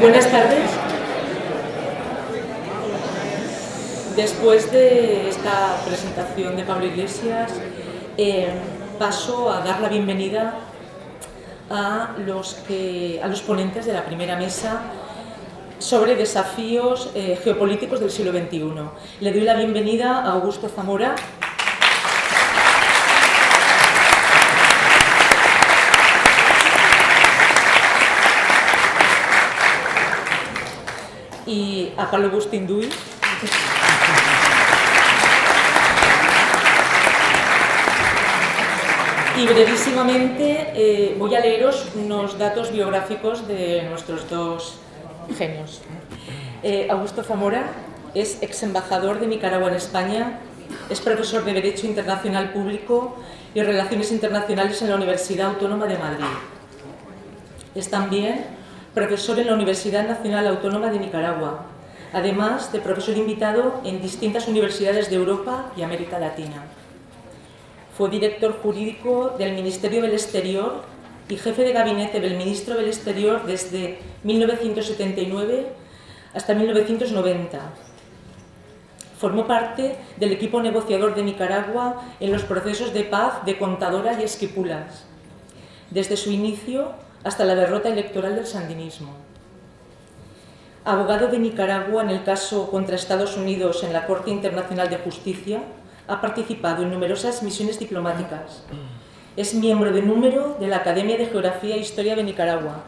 Buenas tardes. Después de esta presentación de Pablo Iglesias, paso a dar la bienvenida a los ponentes de la primera mesa sobre desafíos geopolíticos del siglo XXI. Le doy la bienvenida a Augusto Zamora, y a Pablo Bustinduy. Y brevísimamente voy a leeros unos datos biográficos de nuestros dos genios. Augusto Zamora es ex embajador de Nicaragua en España, es profesor de Derecho Internacional Público y Relaciones Internacionales en la Universidad Autónoma de Madrid. Es también profesor en la Universidad Nacional Autónoma de Nicaragua, además de profesor invitado en distintas universidades de Europa y América Latina. Fue director jurídico del Ministerio del Exterior y jefe de gabinete del Ministro del Exterior desde 1979 hasta 1990. Formó parte del equipo negociador de Nicaragua en los procesos de paz de Contadora y Esquipulas, desde su inicio hasta la derrota electoral del sandinismo. Abogado de Nicaragua en el caso contra Estados Unidos en la Corte Internacional de Justicia, ha participado en numerosas misiones diplomáticas. Es miembro de número de la Academia de Geografía e Historia de Nicaragua.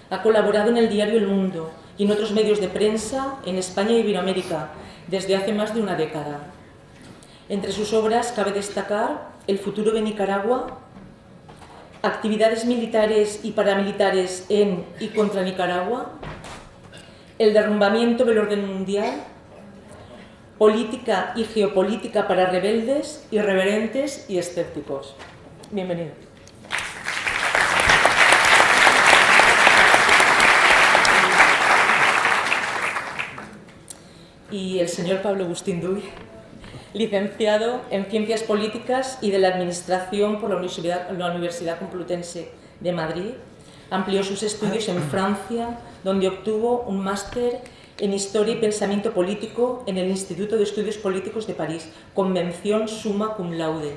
Ha colaborado en el diario El Mundo y en otros medios de prensa en España y Iberoamérica desde hace más de una década. Entre sus obras cabe destacar El futuro de Nicaragua, Actividades militares y paramilitares en y contra Nicaragua, El derrumbamiento del orden mundial, Política y geopolítica para rebeldes, irreverentes y escépticos. Bienvenido. Y el señor Pablo Bustinduy, licenciado en Ciencias Políticas y de la Administración por la Universidad Complutense de Madrid. Amplió sus estudios en Francia, donde obtuvo un máster en Historia y Pensamiento Político en el Instituto de Estudios Políticos de París, con mención summa cum laude.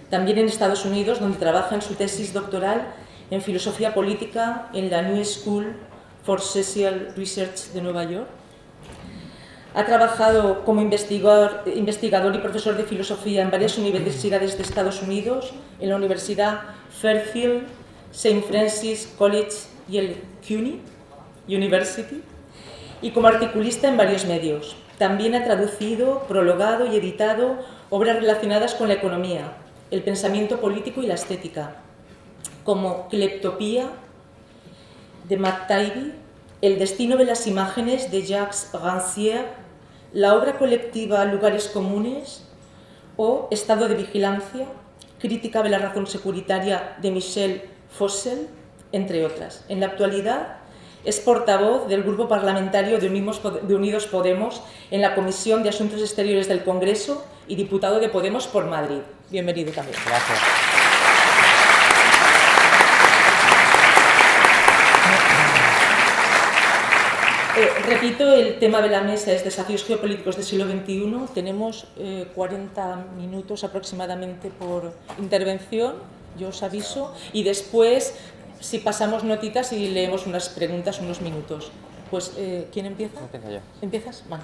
También en Estados Unidos, donde trabaja en su tesis doctoral en Filosofía Política en la New School for Social Research de Nueva York. Ha trabajado como investigador y profesor de filosofía en varias universidades de Estados Unidos, en la Universidad Fairfield, St. Francis College y el CUNY University, y como articulista en varios medios. También ha traducido, prologado y editado obras relacionadas con la economía, el pensamiento político y la estética, como Cleptopía, de Matt Taibbi, El destino de las imágenes, de Jacques Rancière, la obra colectiva Lugares comunes, o Estado de vigilancia, Crítica de la razón securitaria, de Michel Fossel, entre otras. En la actualidad es portavoz del Grupo Parlamentario de Unidos Podemos en la Comisión de Asuntos Exteriores del Congreso y diputado de Podemos por Madrid. Bienvenido también. Gracias. Repito, el tema de la mesa es Desafíos geopolíticos del siglo XXI. Tenemos 40 minutos aproximadamente por intervención, yo os aviso, y después, si pasamos notitas y leemos unas preguntas, unos minutos. Pues, ¿quién empieza? Empiezo yo. ¿Empiezas? Vale.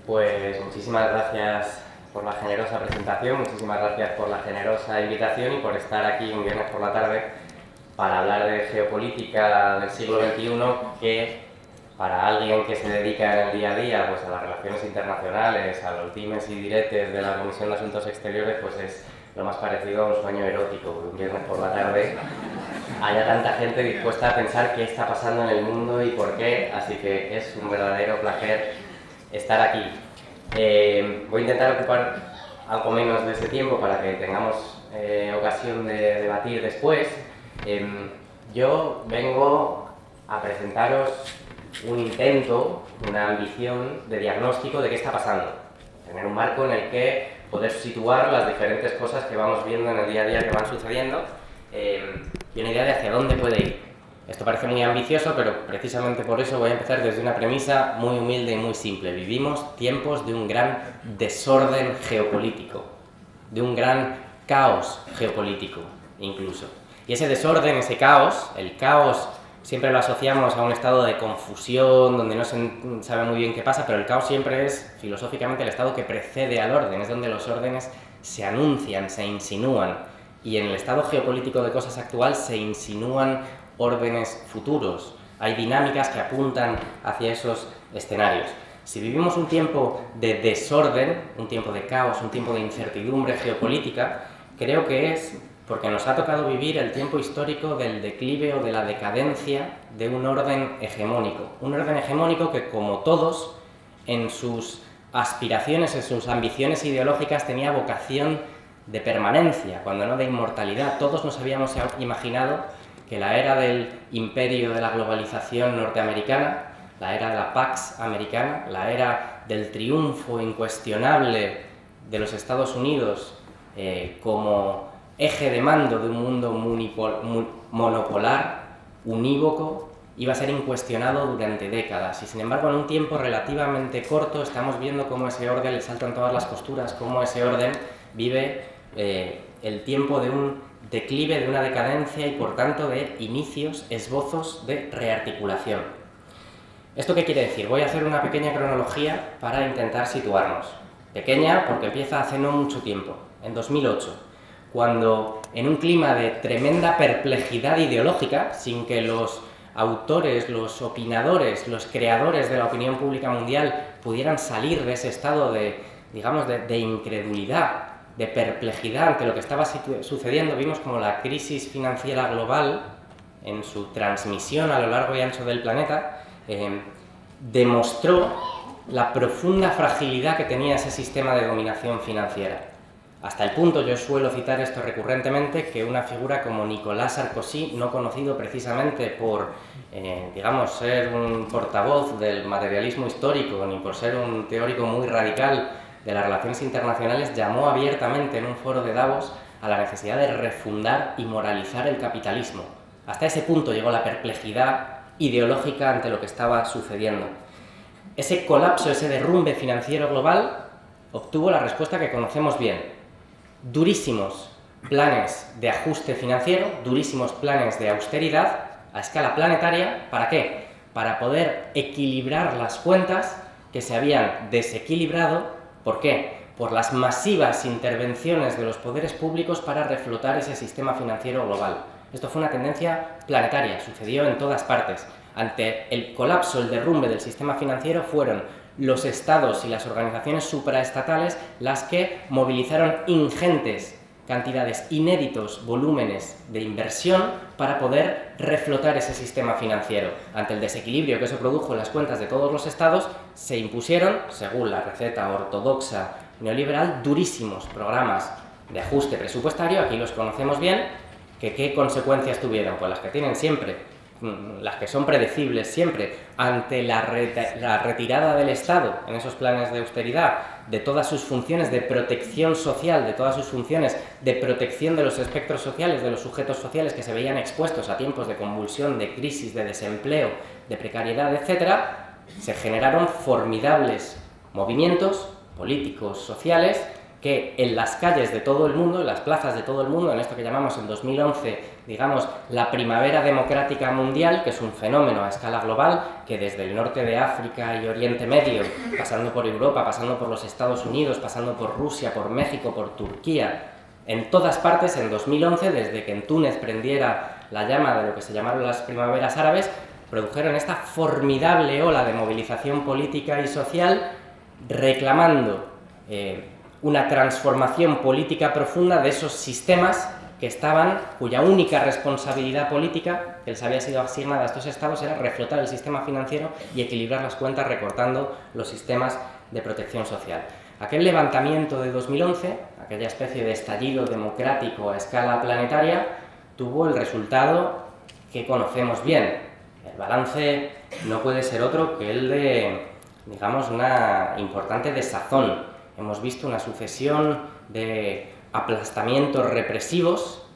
Pues muchísimas gracias por la generosa presentación, muchísimas gracias por la generosa invitación y por estar aquí un viernes por la tarde para hablar de geopolítica del siglo XXI, que para alguien que se dedica en el día a día pues, a las relaciones internacionales, a los dimes y diretes de la Comisión de Asuntos Exteriores, pues es lo más parecido a un sueño erótico, que un viernes por la tarde haya tanta gente dispuesta a pensar qué está pasando en el mundo y por qué, así que es un verdadero placer estar aquí. Voy a intentar ocupar algo menos de ese tiempo para que tengamos ocasión de debatir después. Yo vengo a presentaros un intento, una ambición de diagnóstico de qué está pasando, tener un marco en el que poder situar las diferentes cosas que vamos viendo en el día a día que van sucediendo y una idea de hacia dónde puede ir. Esto parece muy ambicioso, pero precisamente por eso voy a empezar desde una premisa muy humilde y muy simple. Vivimos tiempos de un gran desorden geopolítico, de un gran caos geopolítico incluso. Y ese desorden, ese caos, el caos siempre lo asociamos a un estado de confusión, donde no se sabe muy bien qué pasa, pero el caos siempre es, filosóficamente, el estado que precede al orden, es donde los órdenes se anuncian, se insinúan, y en el estado geopolítico de cosas actual se insinúan órdenes futuros. Hay dinámicas que apuntan hacia esos escenarios. Si vivimos un tiempo de desorden, un tiempo de caos, un tiempo de incertidumbre geopolítica, creo que es porque nos ha tocado vivir el tiempo histórico del declive o de la decadencia de un orden hegemónico. Un orden hegemónico que, como todos, en sus aspiraciones, en sus ambiciones ideológicas, tenía vocación de permanencia, cuando no de inmortalidad. Todos nos habíamos imaginado que la era del imperio de la globalización norteamericana, la era de la Pax americana, la era del triunfo incuestionable de los Estados Unidos como eje de mando de un mundo monopolar, unívoco, iba a ser incuestionado durante décadas. Y sin embargo, en un tiempo relativamente corto, estamos viendo cómo ese orden le saltan todas las costuras, cómo ese orden vive el tiempo de un declive, de una decadencia y, por tanto, de inicios, esbozos de rearticulación. ¿Esto qué quiere decir? Voy a hacer una pequeña cronología para intentar situarnos. Pequeña porque empieza hace no mucho tiempo, en 2008. Cuando en un clima de tremenda perplejidad ideológica, sin que los autores, los opinadores, los creadores de la opinión pública mundial pudieran salir de ese estado de, digamos, de incredulidad, de perplejidad ante lo que estaba sucediendo, vimos como la crisis financiera global, en su transmisión a lo largo y ancho del planeta, demostró la profunda fragilidad que tenía ese sistema de dominación financiera. Hasta el punto, yo suelo citar esto recurrentemente, que una figura como Nicolas Sarkozy, no conocido precisamente por, digamos, ser un portavoz del materialismo histórico, ni por ser un teórico muy radical de las relaciones internacionales, llamó abiertamente en un foro de Davos a la necesidad de refundar y moralizar el capitalismo. Hasta ese punto llegó la perplejidad ideológica ante lo que estaba sucediendo. Ese colapso, ese derrumbe financiero global, obtuvo la respuesta que conocemos bien. Durísimos planes de ajuste financiero, durísimos planes de austeridad a escala planetaria. ¿Para qué? Para poder equilibrar las cuentas que se habían desequilibrado. ¿Por qué? Por las masivas intervenciones de los poderes públicos para reflotar ese sistema financiero global. Esto fue una tendencia planetaria, sucedió en todas partes. Ante el colapso, el derrumbe del sistema financiero, fueron los estados y las organizaciones supraestatales las que movilizaron ingentes cantidades, inéditos volúmenes de inversión para poder reflotar ese sistema financiero. Ante el desequilibrio que eso produjo en las cuentas de todos los estados, se impusieron, según la receta ortodoxa neoliberal, durísimos programas de ajuste presupuestario. Aquí los conocemos bien. ¿Qué consecuencias tuvieron? Pues las que tienen siempre, las que son predecibles siempre, ante la retirada del Estado en esos planes de austeridad, de todas sus funciones de protección social, de todas sus funciones de protección de los espectros sociales, de los sujetos sociales que se veían expuestos a tiempos de convulsión, de crisis, de desempleo, de precariedad, etc., se generaron formidables movimientos políticos, sociales, que en las calles de todo el mundo, en las plazas de todo el mundo, en esto que llamamos en 2011, digamos, la primavera democrática mundial, que es un fenómeno a escala global, que desde el norte de África y Oriente Medio, pasando por Europa, pasando por los Estados Unidos, pasando por Rusia, por México, por Turquía, en todas partes, en 2011, desde que en Túnez prendiera la llama de lo que se llamaron las primaveras árabes, produjeron esta formidable ola de movilización política y social, reclamando una transformación política profunda de esos sistemas que estaban, cuya única responsabilidad política que les había sido asignada a estos estados era reflotar el sistema financiero y equilibrar las cuentas recortando los sistemas de protección social. Aquel levantamiento de 2011, aquella especie de estallido democrático a escala planetaria, tuvo el resultado que conocemos bien. El balance no puede ser otro que el de, digamos, una importante desazón. Hemos visto una sucesión de aplastamientos represivos,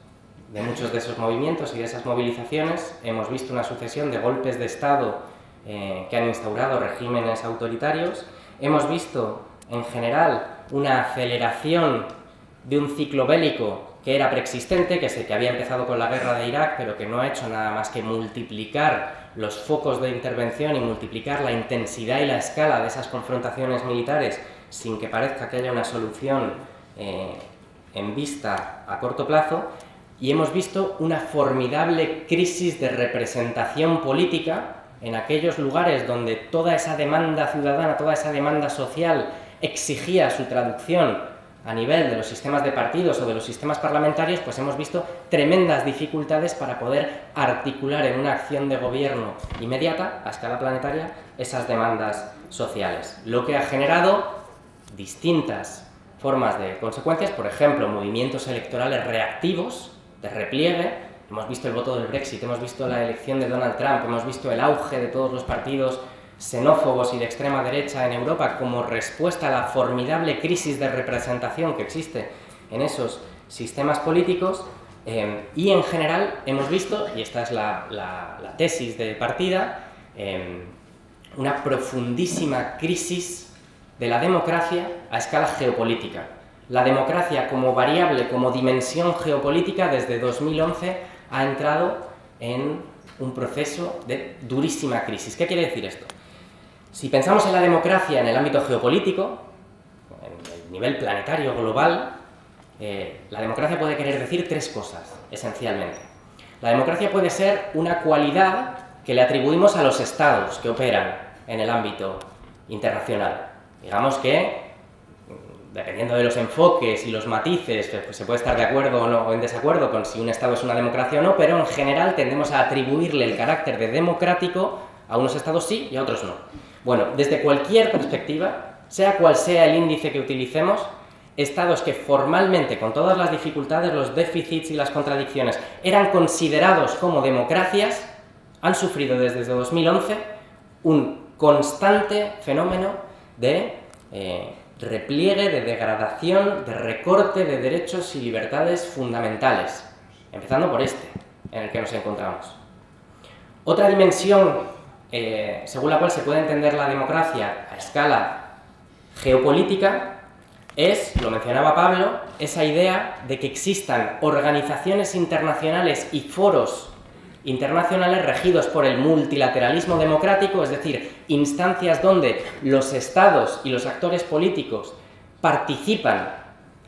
de muchos de esos movimientos y de esas movilizaciones. Hemos visto una sucesión de golpes de Estado que han instaurado regímenes autoritarios. Hemos visto, en general, una aceleración de un ciclo bélico que era preexistente, que había empezado con la guerra de Irak, pero que no ha hecho nada más que multiplicar los focos de intervención y multiplicar la intensidad y la escala de esas confrontaciones militares sin que parezca que haya una solución en vista a corto plazo. Y hemos visto una formidable crisis de representación política en aquellos lugares donde toda esa demanda ciudadana, toda esa demanda social exigía su traducción a nivel de los sistemas de partidos o de los sistemas parlamentarios, pues hemos visto tremendas dificultades para poder articular en una acción de gobierno inmediata, a escala planetaria, esas demandas sociales. Lo que ha generado distintas formas de consecuencias, por ejemplo, movimientos electorales reactivos, de repliegue. Hemos visto el voto del Brexit, hemos visto la elección de Donald Trump, hemos visto el auge de todos los partidos xenófobos y de extrema derecha en Europa como respuesta a la formidable crisis de representación que existe en esos sistemas políticos. Y en general hemos visto, y esta es la tesis de partida, una profundísima crisis de la democracia a escala geopolítica. La democracia como variable, como dimensión geopolítica, desde 2011 ha entrado en un proceso de durísima crisis. ¿Qué quiere decir esto? Si pensamos en la democracia en el ámbito geopolítico, en el nivel planetario global, la democracia puede querer decir tres cosas, esencialmente. La democracia puede ser una cualidad que le atribuimos a los estados que operan en el ámbito internacional. Digamos que, dependiendo de los enfoques y los matices, pues se puede estar de acuerdo o en desacuerdo con si un estado es una democracia o no, pero en general tendemos a atribuirle el carácter de democrático a unos estados sí y a otros no. Bueno, desde cualquier perspectiva, sea cual sea el índice que utilicemos, estados que formalmente, con todas las dificultades, los déficits y las contradicciones, eran considerados como democracias, han sufrido desde 2011 un constante fenómeno de repliegue, de degradación, de recorte de derechos y libertades fundamentales, empezando por este, en el que nos encontramos. Otra dimensión según la cual se puede entender la democracia a escala geopolítica es, lo mencionaba Pablo, esa idea de que existan organizaciones internacionales y foros internacionales regidos por el multilateralismo democrático, es decir, instancias donde los estados y los actores políticos participan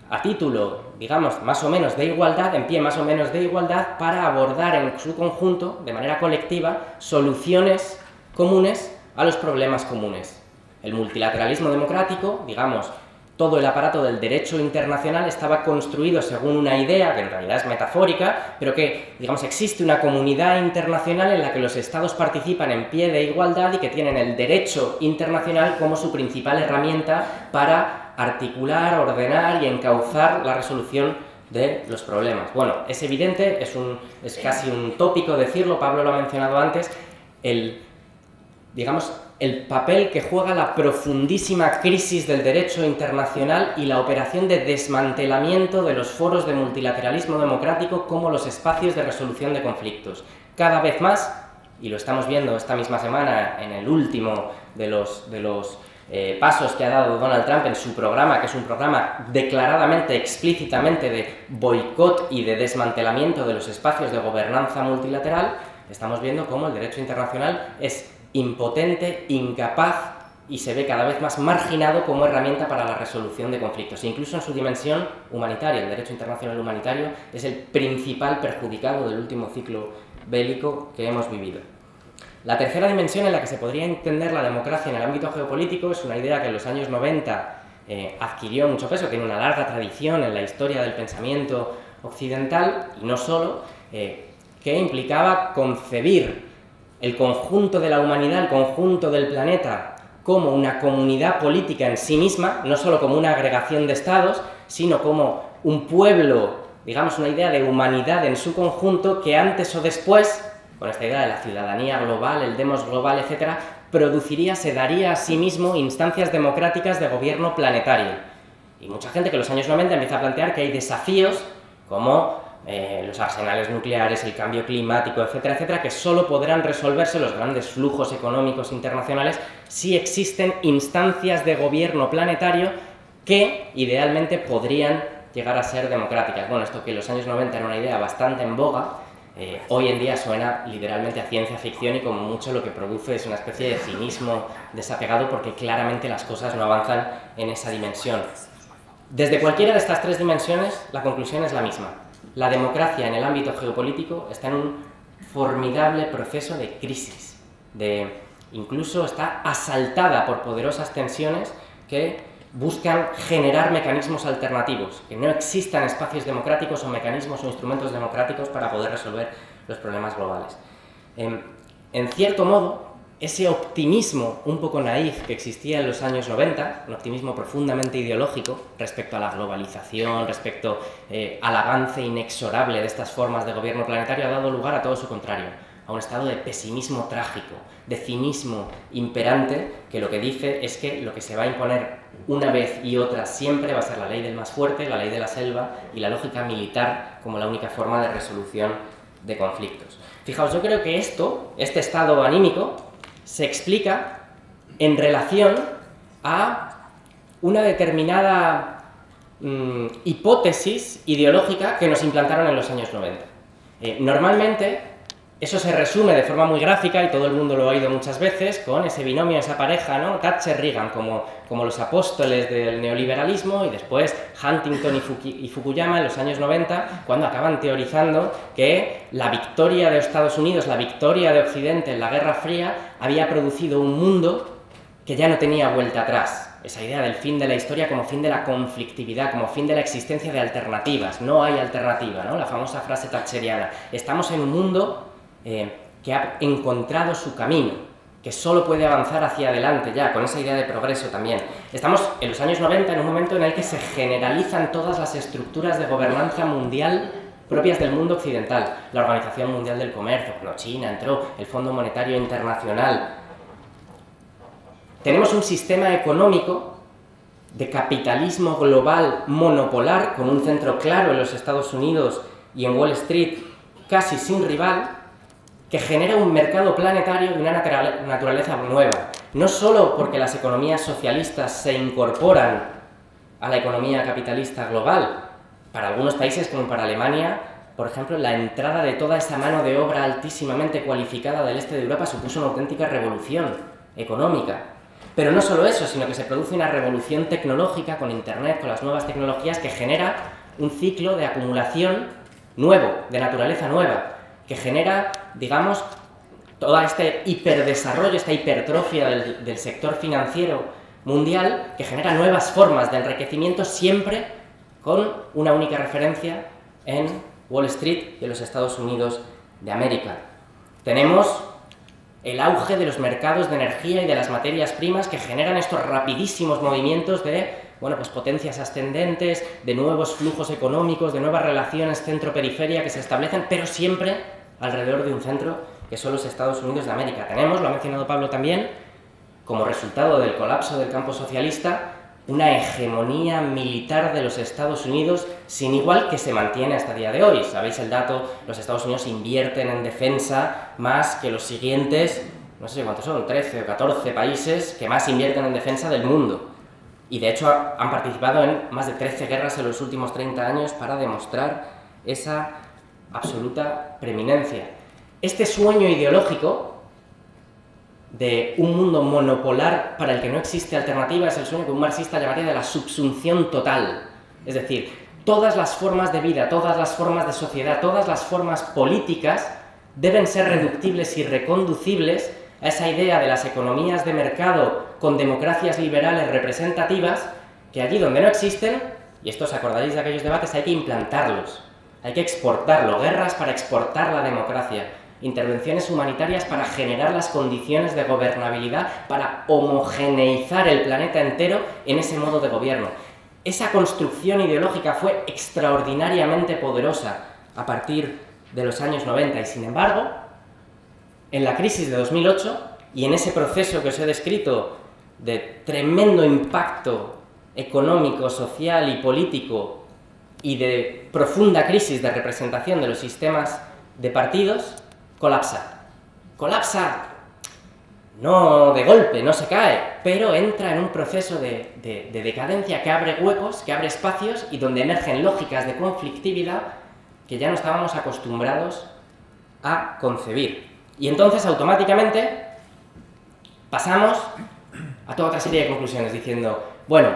a título, digamos, más o menos de igualdad, en pie más o menos de igualdad, para abordar en su conjunto, de manera colectiva, soluciones comunes a los problemas comunes. El multilateralismo democrático, digamos, todo el aparato del derecho internacional estaba construido según una idea, que en realidad es metafórica, pero que, digamos, existe una comunidad internacional en la que los estados participan en pie de igualdad y que tienen el derecho internacional como su principal herramienta para articular, ordenar y encauzar la resolución de los problemas. Bueno, es evidente, es casi un tópico decirlo, Pablo lo ha mencionado antes, el papel que juega la profundísima crisis del derecho internacional y la operación de desmantelamiento de los foros de multilateralismo democrático como los espacios de resolución de conflictos. Cada vez más, y lo estamos viendo esta misma semana en el último de los pasos que ha dado Donald Trump en su programa, que es un programa declaradamente, explícitamente de boicot y de desmantelamiento de los espacios de gobernanza multilateral, estamos viendo cómo el derecho internacional es impotente, incapaz y se ve cada vez más marginado como herramienta para la resolución de conflictos. Incluso en su dimensión humanitaria, el derecho internacional humanitario es el principal perjudicado del último ciclo bélico que hemos vivido. La tercera dimensión en la que se podría entender la democracia en el ámbito geopolítico es una idea que en los años 90 adquirió mucho peso, tiene una larga tradición en la historia del pensamiento occidental, y no solo, que implicaba concebir el conjunto de la humanidad, el conjunto del planeta, como una comunidad política en sí misma, no solo como una agregación de estados, sino como un pueblo, digamos, una idea de humanidad en su conjunto que antes o después, con esta idea de la ciudadanía global, el demos global, etcétera, se daría a sí mismo instancias democráticas de gobierno planetario. Y mucha gente que en los años 90 empieza a plantear que hay desafíos como los arsenales nucleares, el cambio climático, etcétera, etcétera, que solo podrán resolverse los grandes flujos económicos internacionales si existen instancias de gobierno planetario que idealmente podrían llegar a ser democráticas. Bueno, esto que en los años 90 era una idea bastante en boga, hoy en día suena literalmente a ciencia ficción y como mucho lo que produce es una especie de cinismo desapegado porque claramente las cosas no avanzan en esa dimensión. Desde cualquiera de estas tres dimensiones, la conclusión es la misma. La democracia en el ámbito geopolítico está en un formidable proceso de crisis, incluso está asaltada por poderosas tensiones que buscan generar mecanismos alternativos, que no existan espacios democráticos o mecanismos o instrumentos democráticos para poder resolver los problemas globales. En cierto modo, ese optimismo un poco naif que existía en los años 90, un optimismo profundamente ideológico respecto a la globalización, respecto al avance inexorable de estas formas de gobierno planetario, ha dado lugar a todo su contrario, a un estado de pesimismo trágico, de cinismo imperante, que lo que dice es que lo que se va a imponer una vez y otra siempre va a ser la ley del más fuerte, la ley de la selva y la lógica militar como la única forma de resolución de conflictos. Fijaos, yo creo que este estado anímico, se explica en relación a una determinada hipótesis ideológica que nos implantaron en los años 90. Normalmente, eso se resume de forma muy gráfica, y todo el mundo lo ha oído muchas veces, con ese binomio, esa pareja, ¿no? Thatcher-Reagan, como los apóstoles del neoliberalismo, y después Huntington y Fukuyama en los años 90, cuando acaban teorizando que la victoria de Estados Unidos, la victoria de Occidente en la Guerra Fría, había producido un mundo que ya no tenía vuelta atrás. Esa idea del fin de la historia como fin de la conflictividad, como fin de la existencia de alternativas. No hay alternativa, ¿no? La famosa frase thatcheriana. Estamos en un mundo que ha encontrado su camino, que solo puede avanzar hacia adelante ya, con esa idea de progreso también. Estamos en los años 90 en un momento en el que se generalizan todas las estructuras de gobernanza mundial propias del mundo occidental. La Organización Mundial del Comercio, cuando China entró, el Fondo Monetario Internacional. Tenemos un sistema económico de capitalismo global monopolar, con un centro claro en los Estados Unidos y en Wall Street, casi sin rival, que genera un mercado planetario de una naturaleza nueva. No solo porque las economías socialistas se incorporan a la economía capitalista global. Para algunos países, como para Alemania, por ejemplo, la entrada de toda esa mano de obra altísimamente cualificada del este de Europa supuso una auténtica revolución económica. Pero no solo eso, sino que se produce una revolución tecnológica con Internet, con las nuevas tecnologías, que genera un ciclo de acumulación nuevo, de naturaleza nueva, que genera, digamos, todo este hiperdesarrollo, esta hipertrofia del sector financiero mundial, que genera nuevas formas de enriquecimiento, siempre con una única referencia en Wall Street y en los Estados Unidos de América. Tenemos el auge de los mercados de energía y de las materias primas que generan estos rapidísimos movimientos de potencias ascendentes, de nuevos flujos económicos, de nuevas relaciones centro-periferia que se establecen, pero siempre alrededor de un centro que son los Estados Unidos de América. Tenemos, lo ha mencionado Pablo también, como resultado del colapso del campo socialista, una hegemonía militar de los Estados Unidos sin igual que se mantiene hasta el día de hoy. Sabéis el dato, los Estados Unidos invierten en defensa más que los siguientes, no sé cuántos son, 13 o 14 países que más invierten en defensa del mundo. Y de hecho han participado en más de 13 guerras en los últimos 30 años para demostrar esa absoluta preeminencia. Este sueño ideológico de un mundo monopolar para el que no existe alternativa es el sueño que un marxista llamaría de la subsunción total. Es decir, todas las formas de vida, todas las formas de sociedad, todas las formas políticas deben ser reductibles y reconducibles a esa idea de las economías de mercado con democracias liberales representativas, que allí donde no existen, y esto os acordaréis de aquellos debates, hay que implantarlos, hay que exportarlo, guerras para exportar la democracia, intervenciones humanitarias para generar las condiciones de gobernabilidad, para homogeneizar el planeta entero en ese modo de gobierno. Esa construcción ideológica fue extraordinariamente poderosa a partir de los años 90 y, sin embargo, en la crisis de 2008 y en ese proceso que os he descrito de tremendo impacto económico, social y político y de profunda crisis de representación de los sistemas de partidos, colapsa. Colapsa, no de golpe, no se cae, pero entra en un proceso de decadencia que abre huecos, que abre espacios y donde emergen lógicas de conflictividad que ya no estábamos acostumbrados a concebir. Y entonces automáticamente pasamos a toda otra serie de conclusiones diciendo, bueno,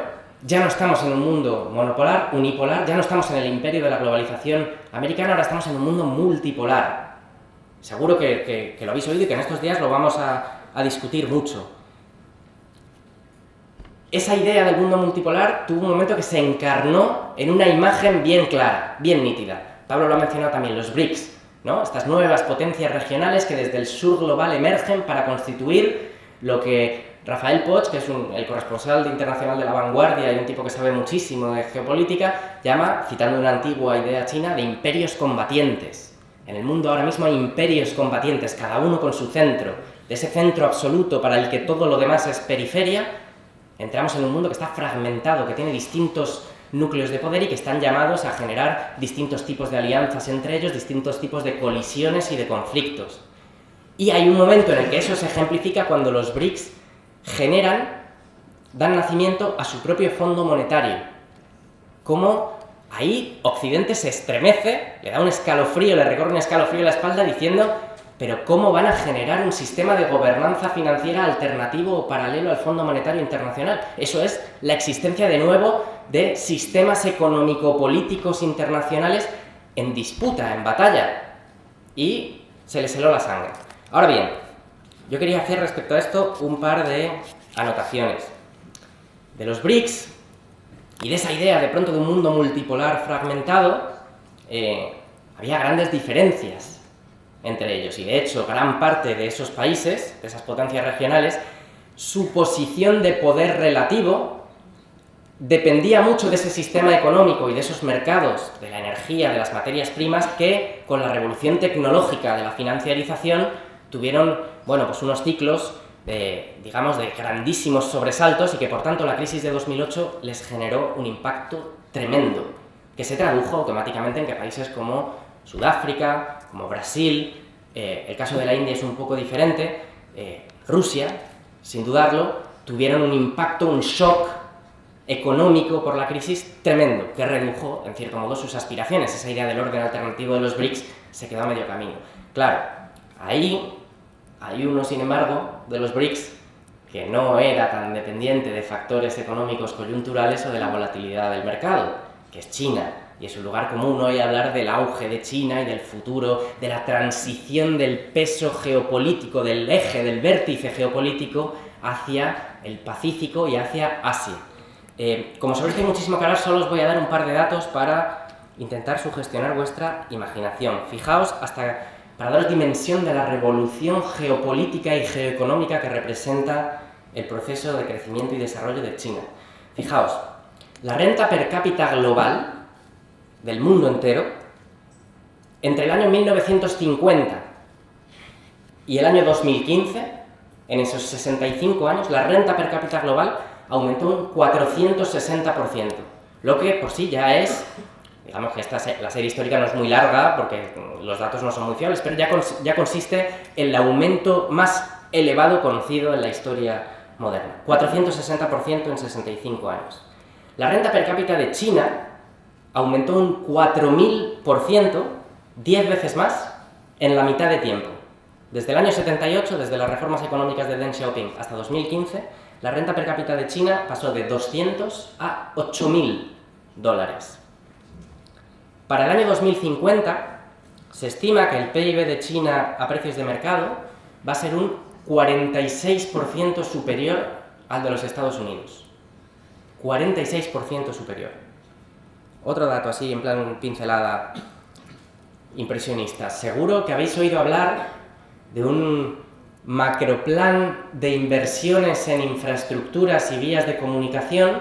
ya no estamos en un mundo monopolar, unipolar, ya no estamos en el imperio de la globalización americana, ahora estamos en un mundo multipolar. Seguro que lo habéis oído y que en estos días lo vamos a discutir mucho. Esa idea del mundo multipolar tuvo un momento que se encarnó en una imagen bien clara, bien nítida. Pablo lo ha mencionado también, los BRICS, ¿no? Estas nuevas potencias regionales que desde el sur global emergen para constituir lo que Rafael Poch, que es el corresponsal internacional de La Vanguardia y un tipo que sabe muchísimo de geopolítica, llama, citando una antigua idea china, de imperios combatientes. En el mundo ahora mismo hay imperios combatientes, cada uno con su centro. De ese centro absoluto para el que todo lo demás es periferia, entramos en un mundo que está fragmentado, que tiene distintos núcleos de poder y que están llamados a generar distintos tipos de alianzas entre ellos, distintos tipos de colisiones y de conflictos. Y hay un momento en el que eso se ejemplifica cuando los BRICS dan nacimiento a su propio fondo monetario. Como ahí Occidente se estremece, le da un escalofrío, le recorre un escalofrío a la espalda diciendo, pero ¿cómo van a generar un sistema de gobernanza financiera alternativo o paralelo al Fondo Monetario Internacional? Eso es la existencia de nuevo de sistemas económico-políticos internacionales en disputa, en batalla. Y se les heló la sangre. Ahora bien, yo quería hacer respecto a esto un par de anotaciones. De los BRICS y de esa idea de pronto de un mundo multipolar fragmentado, había grandes diferencias entre ellos y de hecho gran parte de esos países, de esas potencias regionales, su posición de poder relativo dependía mucho de ese sistema económico y de esos mercados, de la energía, de las materias primas, que con la revolución tecnológica de la financiarización tuvieron, bueno, pues unos ciclos digamos, de grandísimos sobresaltos y que por tanto la crisis de 2008 les generó un impacto tremendo, que se tradujo automáticamente en que países como Sudáfrica, como Brasil, el caso de la India es un poco diferente, Rusia, sin dudarlo, tuvieron un impacto, un shock económico por la crisis tremendo, que redujo, en cierto modo, sus aspiraciones. Esa idea del orden alternativo de los BRICS se quedó a medio camino. Claro, ahí hay uno, sin embargo, de los BRICS que no era tan dependiente de factores económicos coyunturales o de la volatilidad del mercado, que es China. Y es un lugar común hoy hablar del auge de China y del futuro, de la transición del peso geopolítico, del eje, del vértice geopolítico hacia el Pacífico y hacia Asia. Como sobre esto hay muchísimo que hablar, solo os voy a dar un par de datos para intentar sugestionar vuestra imaginación. Fijaos, para daros dimensión de la revolución geopolítica y geoeconómica que representa el proceso de crecimiento y desarrollo de China. Fijaos, la renta per cápita global del mundo entero, entre el año 1950 y el año 2015, en esos 65 años, la renta per cápita global aumentó un 460%, lo que por sí ya es, digamos que la serie histórica no es muy larga porque los datos no son muy fiables, pero ya consiste en el aumento más elevado conocido en la historia moderna, 460% en 65 años. La renta per cápita de China aumentó un 4000%, 10 veces más, en la mitad de tiempo. Desde el año 78, desde las reformas económicas de Deng Xiaoping hasta 2015, la renta per cápita de China pasó de 200 a 8000 dólares. Para el año 2050, se estima que el PIB de China a precios de mercado va a ser un 46% superior al de los Estados Unidos. 46% superior. Otro dato así, en plan pincelada impresionista. Seguro que habéis oído hablar de un macroplan de inversiones en infraestructuras y vías de comunicación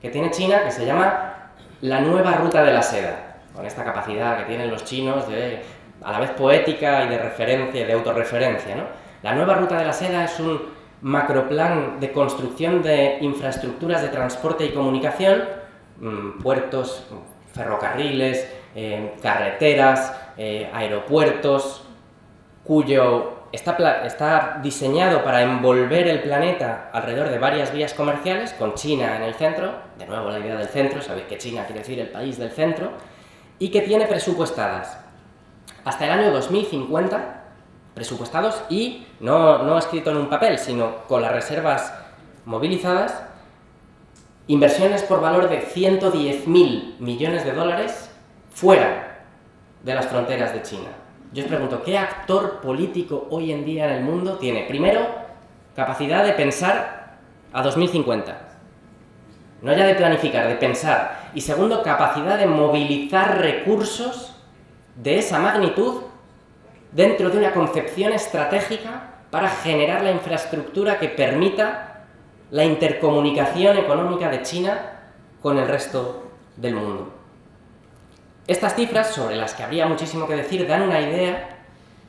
que tiene China, que se llama la nueva ruta de la seda, con esta capacidad que tienen los chinos de, a la vez poética y de referencia, de autorreferencia, ¿no? La nueva ruta de la seda es un macroplan de construcción de infraestructuras de transporte y comunicación, puertos, ferrocarriles, carreteras, aeropuertos, cuyo está diseñado para envolver el planeta alrededor de varias vías comerciales, con China en el centro, de nuevo la idea del centro, sabéis que China quiere decir el país del centro, y que tiene presupuestadas hasta el año 2050, presupuestados y no escrito en un papel, sino con las reservas movilizadas, inversiones por valor de 110.000 millones de dólares fuera de las fronteras de China. Yo os pregunto, ¿qué actor político hoy en día en el mundo tiene, primero, capacidad de pensar a 2050? No ya de planificar, de pensar. Y segundo, capacidad de movilizar recursos de esa magnitud dentro de una concepción estratégica para generar la infraestructura que permita la intercomunicación económica de China con el resto del mundo. Estas cifras, sobre las que habría muchísimo que decir, dan una idea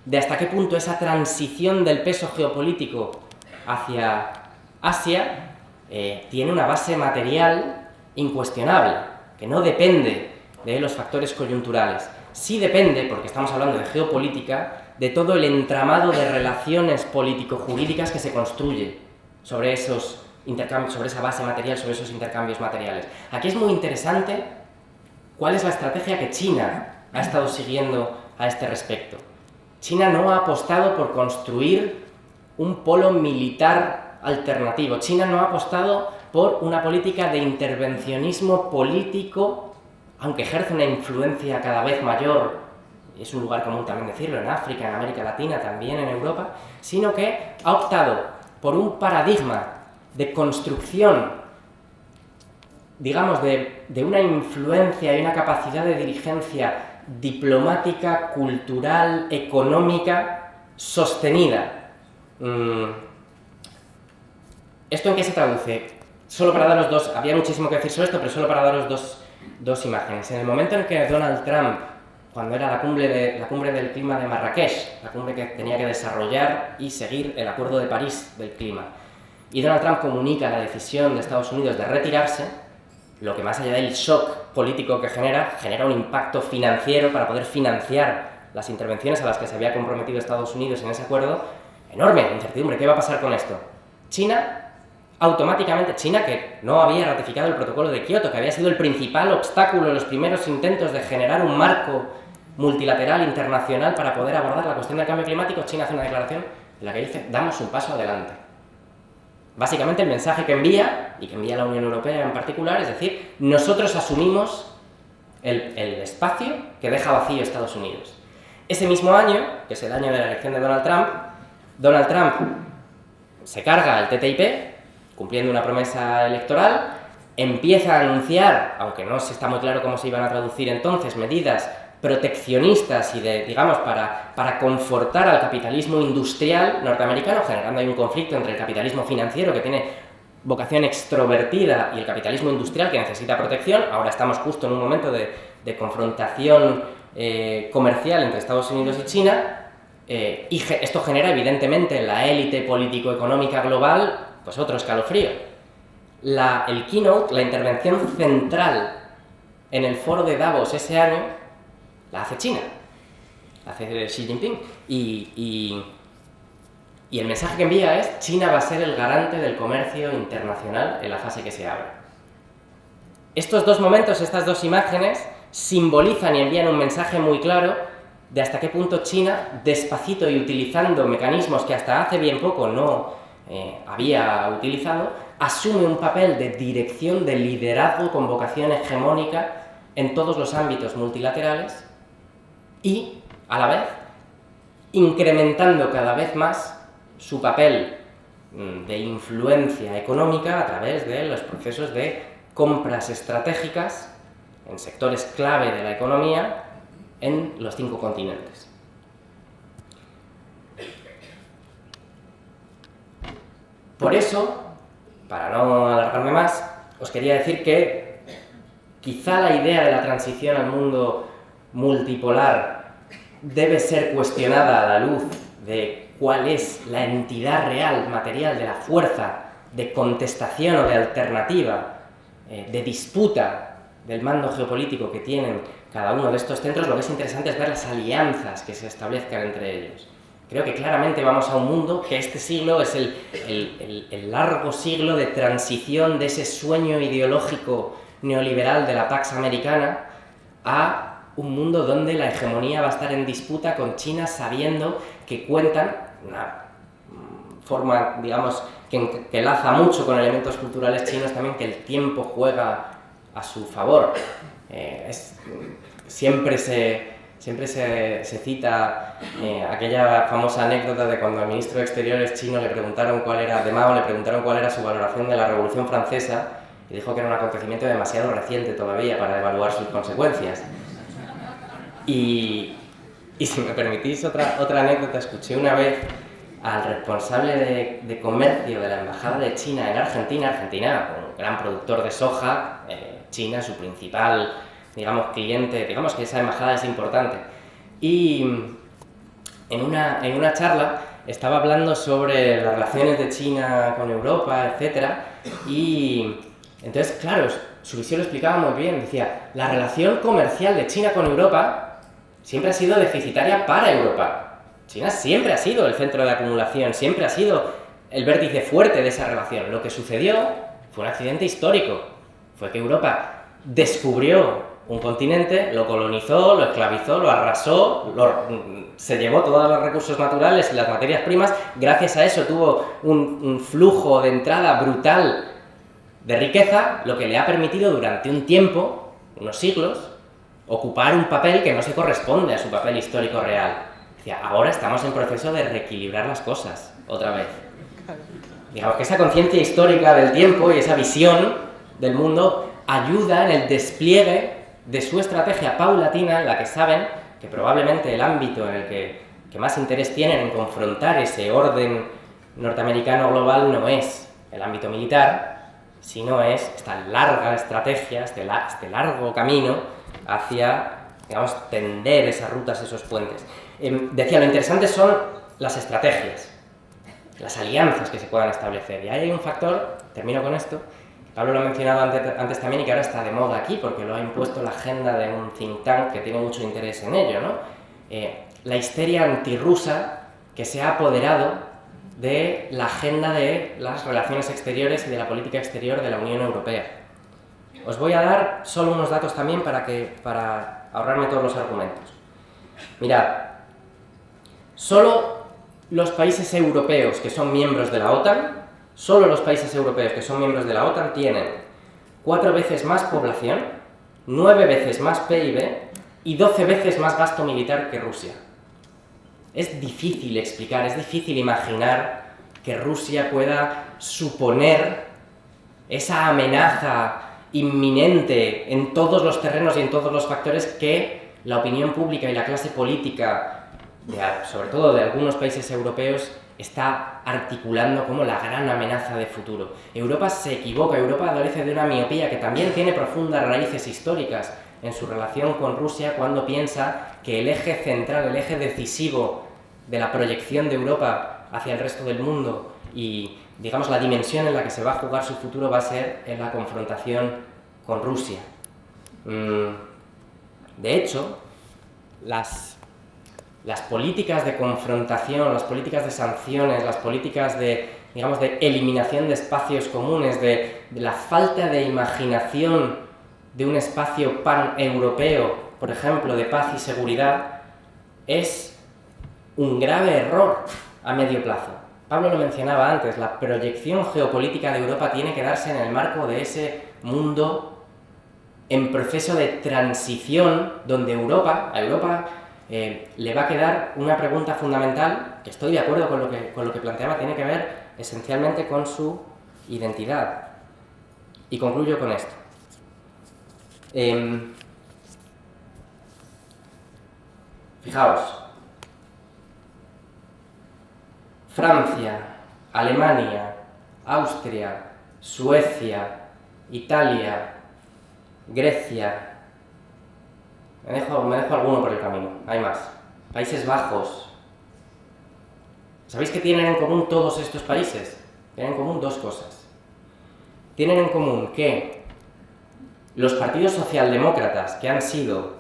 de hasta qué punto esa transición del peso geopolítico hacia Asia tiene una base material incuestionable, que no depende de los factores coyunturales. Sí depende, porque estamos hablando de geopolítica, de todo el entramado de relaciones político-jurídicas que se construye sobre esos intercambios, sobre esa base material, sobre esos intercambios materiales. Aquí es muy interesante cuál es la estrategia que China ha estado siguiendo a este respecto. China no ha apostado por construir un polo militar alternativo. China no ha apostado por una política de intervencionismo político, aunque ejerce una influencia cada vez mayor, es un lugar común también decirlo, en África, en América Latina, también en Europa, sino que ha optado por un paradigma de construcción, digamos, de una influencia y una capacidad de dirigencia diplomática, cultural, económica, sostenida. ¿Esto en qué se traduce? Solo para daros dos, había muchísimo que decir sobre esto, pero solo para daros dos imágenes. En el momento en que Donald Trump, cuando era la cumbre del clima de Marrakech, la cumbre que tenía que desarrollar y seguir el Acuerdo de París del clima, y Donald Trump comunica la decisión de Estados Unidos de retirarse, lo que más allá del shock político que genera un impacto financiero para poder financiar las intervenciones a las que se había comprometido Estados Unidos en ese acuerdo, enorme, incertidumbre. ¿Qué va a pasar con esto? China, automáticamente, China que no había ratificado el protocolo de Kioto, que había sido el principal obstáculo en los primeros intentos de generar un marco multilateral internacional para poder abordar la cuestión del cambio climático, China hace una declaración en la que dice, damos un paso adelante. Básicamente el mensaje que envía, y que envía la Unión Europea en particular, es decir, nosotros asumimos el espacio que deja vacío Estados Unidos. Ese mismo año, que es el año de la elección de Donald Trump se carga el TTIP, cumpliendo una promesa electoral, empieza a anunciar, aunque no se está muy claro cómo se iban a traducir entonces, medidas proteccionistas y para confortar al capitalismo industrial norteamericano, generando ahí un conflicto entre el capitalismo financiero, que tiene vocación extrovertida, y el capitalismo industrial, que necesita protección. Ahora estamos justo en un momento de confrontación comercial entre Estados Unidos y China, y esto genera evidentemente en la élite político-económica global pues otro escalofrío. El keynote, la intervención central en el foro de Davos ese año, la hace China, la hace Xi Jinping, y el mensaje que envía es: China va a ser el garante del comercio internacional en la fase que se abre. Estos dos momentos, estas dos imágenes, simbolizan y envían un mensaje muy claro de hasta qué punto China, despacito y utilizando mecanismos que hasta hace bien poco no había utilizado, asume un papel de dirección, de liderazgo con vocación hegemónica en todos los ámbitos multilaterales, y, a la vez, incrementando cada vez más su papel de influencia económica a través de los procesos de compras estratégicas en sectores clave de la economía en los 5 continentes. Por eso, para no alargarme más, os quería decir que quizá la idea de la transición al mundo multipolar debe ser cuestionada a la luz de cuál es la entidad real, material, de la fuerza de contestación o de alternativa, de disputa del mando geopolítico que tienen cada uno de estos centros, lo que es interesante es ver las alianzas que se establezcan entre ellos. Creo que claramente vamos a un mundo que este siglo es el largo siglo de transición de ese sueño ideológico neoliberal de la Pax Americana a un mundo donde la hegemonía va a estar en disputa con China, sabiendo que cuentan, una forma, digamos, que laza mucho con elementos culturales chinos también, que el tiempo juega a su favor. Siempre se cita aquella famosa anécdota de cuando al ministro de Exteriores chino le preguntaron cuál era, de Mao, le preguntaron cuál era su valoración de la Revolución Francesa, y dijo que era un acontecimiento demasiado reciente todavía para evaluar sus consecuencias. Y si me permitís otra anécdota, escuché una vez al responsable de comercio de la Embajada de China en Argentina, un gran productor de soja, China, su principal, digamos, cliente, digamos que esa embajada es importante. Y en una charla estaba hablando sobre las relaciones de China con Europa, etc. Y entonces, claro, su visión lo explicaba muy bien. Decía, la relación comercial de China con Europa siempre ha sido deficitaria para Europa. China siempre ha sido el centro de acumulación, siempre ha sido el vértice fuerte de esa relación. Lo que sucedió fue un accidente histórico. Fue que Europa descubrió un continente, lo colonizó, lo esclavizó, lo arrasó, se llevó todos los recursos naturales y las materias primas. Gracias a eso tuvo un flujo de entrada brutal de riqueza, lo que le ha permitido durante un tiempo, unos siglos, ocupar un papel que no se corresponde a su papel histórico real. Ahora estamos en proceso de reequilibrar las cosas, otra vez. Digamos que esa conciencia histórica del tiempo y esa visión del mundo ayuda en el despliegue de su estrategia paulatina, en la que saben que probablemente el ámbito en el que más interés tienen en confrontar ese orden norteamericano global no es el ámbito militar, sino es esta larga estrategia, este largo camino hacia, digamos, tender esas rutas, esos puentes. Decía, lo interesante son las estrategias, las alianzas que se puedan establecer. Y ahí hay un factor, termino con esto, Pablo lo ha mencionado antes también y que ahora está de moda aquí porque lo ha impuesto la agenda de un think tank que tiene mucho interés en ello, ¿no? La histeria antirrusa que se ha apoderado de la agenda de las relaciones exteriores y de la política exterior de la Unión Europea. Os voy a dar solo unos datos también para ahorrarme todos los argumentos. Mirad, solo los países europeos que son miembros de la OTAN, tienen 4 veces más población, 9 veces más PIB y 12 veces más gasto militar que Rusia. Es difícil explicar, es difícil imaginar que Rusia pueda suponer esa amenaza inminente en todos los terrenos y en todos los factores que la opinión pública y la clase política, sobre todo de algunos países europeos, está articulando como la gran amenaza de futuro. Europa se equivoca, Europa adolece de una miopía que también tiene profundas raíces históricas en su relación con Rusia cuando piensa que el eje central, el eje decisivo de la proyección de Europa hacia el resto del mundo y, digamos, la dimensión en la que se va a jugar su futuro va a ser en la confrontación con Rusia. De hecho, las políticas de confrontación, las políticas de sanciones, las políticas de, digamos, de eliminación de espacios comunes, de la falta de imaginación de un espacio paneuropeo, por ejemplo, de paz y seguridad, es un grave error a medio plazo. Pablo lo mencionaba antes, la proyección geopolítica de Europa tiene que darse en el marco de ese mundo en proceso de transición, donde a Europa le va a quedar una pregunta fundamental, que estoy de acuerdo con lo que planteaba, tiene que ver esencialmente con su identidad. Y concluyo con esto. Fijaos, Francia, Alemania, Austria, Suecia, Italia, Grecia. Me dejo alguno por el camino, hay más. Países Bajos. ¿Sabéis qué tienen en común todos estos países? Tienen en común 2 cosas. Tienen en común que los partidos socialdemócratas, que han sido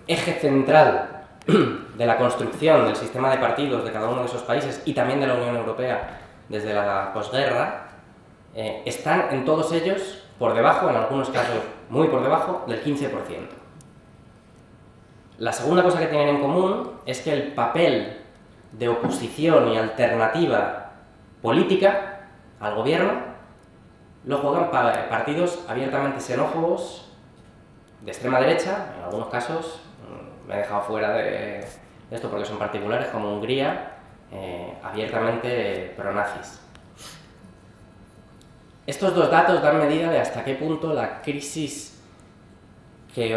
eje central de la construcción del sistema de partidos de cada uno de esos países y también de la Unión Europea desde la posguerra, están en todos ellos por debajo, en algunos casos muy por debajo, del 15%. La segunda cosa que tienen en común es que el papel de oposición y alternativa política al gobierno lo juegan partidos abiertamente xenófobos de extrema derecha, en algunos casos, me he dejado fuera de esto porque son particulares, como Hungría, abiertamente pronazis. Estos dos datos dan medida de hasta qué punto la crisis que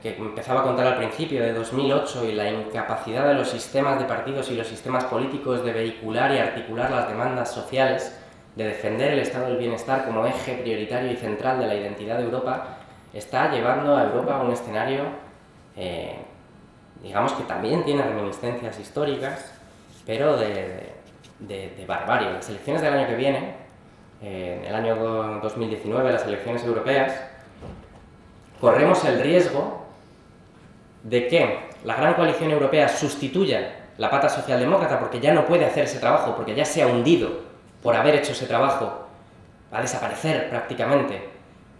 empezaba a contar al principio, de 2008, y la incapacidad de los sistemas de partidos y los sistemas políticos de vehicular y articular las demandas sociales, de defender el estado del bienestar como eje prioritario y central de la identidad de Europa, está llevando a Europa a un escenario, digamos que también tiene reminiscencias históricas, pero de barbarie. Las elecciones del año que viene, el año 2019, las elecciones europeas, corremos el riesgo de que la gran coalición europea sustituya la pata socialdemócrata, porque ya no puede hacer ese trabajo, porque ya se ha hundido por haber hecho ese trabajo, va a desaparecer prácticamente,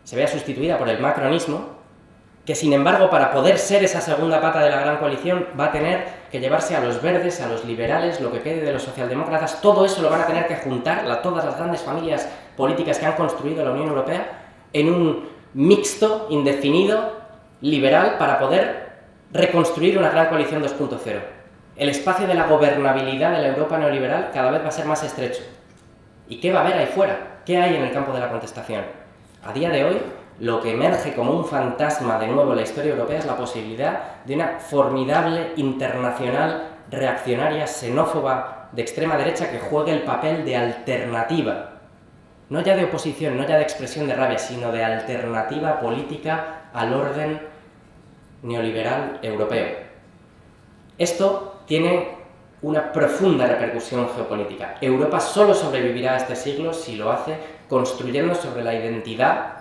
se vea sustituida por el macronismo, que sin embargo, para poder ser esa segunda pata de la gran coalición, va a tener que llevarse a los verdes, a los liberales, lo que quede de los socialdemócratas. Todo eso lo van a tener que juntar todas las grandes familias políticas que han construido la Unión Europea en un mixto, indefinido, liberal, para poder reconstruir una gran coalición 2.0. El espacio de la gobernabilidad de la Europa neoliberal cada vez va a ser más estrecho. ¿Y qué va a haber ahí fuera? ¿Qué hay en el campo de la contestación? A día de hoy, lo que emerge como un fantasma de nuevo en la historia europea es la posibilidad de una formidable internacional reaccionaria, xenófoba, de extrema derecha, que juegue el papel de alternativa. No ya de oposición, no ya de expresión de rabia, sino de alternativa política al orden neoliberal europeo. Esto tiene una profunda repercusión geopolítica. Europa solo sobrevivirá a este siglo si lo hace construyendo sobre la identidad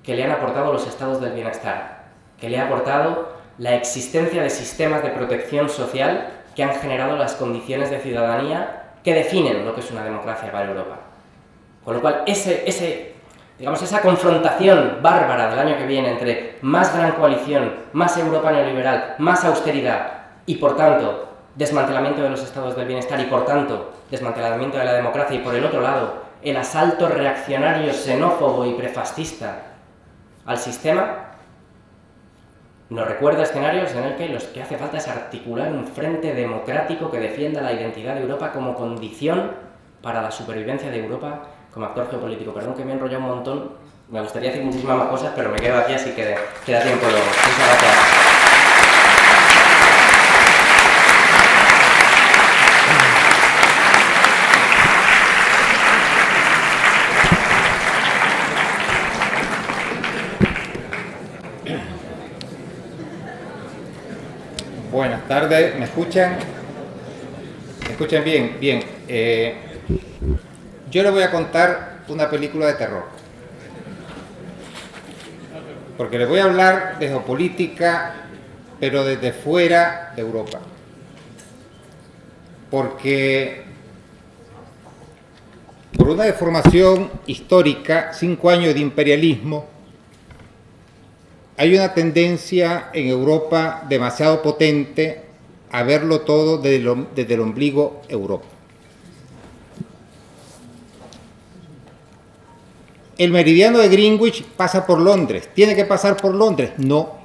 que le han aportado los estados del bienestar, que le ha aportado la existencia de sistemas de protección social que han generado las condiciones de ciudadanía que definen lo que es una democracia para Europa. Con lo cual, esa confrontación bárbara del año que viene entre más gran coalición, más Europa neoliberal, más austeridad y, por tanto, desmantelamiento de los estados del bienestar y, por tanto, desmantelamiento de la democracia, y, por el otro lado, el asalto reaccionario, xenófobo y prefascista al sistema, nos recuerda escenarios en el que lo que hace falta es articular un frente democrático que defienda la identidad de Europa como condición para la supervivencia de Europa como actor geopolítico. Perdón que me he enrollado un montón, me gustaría decir muchísimas más cosas, pero me quedo aquí, así que queda tiempo luego. Muchas gracias. Buenas tardes, ¿me escuchan? ¿Me escuchan bien? Bien. Yo les voy a contar una película de terror. Porque les voy a hablar de geopolítica, pero desde fuera de Europa. Porque por una deformación histórica, 5 años de imperialismo, hay una tendencia en Europa demasiado potente a verlo todo desde el ombligo Europa. El meridiano de Greenwich pasa por Londres. ¿Tiene que pasar por Londres? No.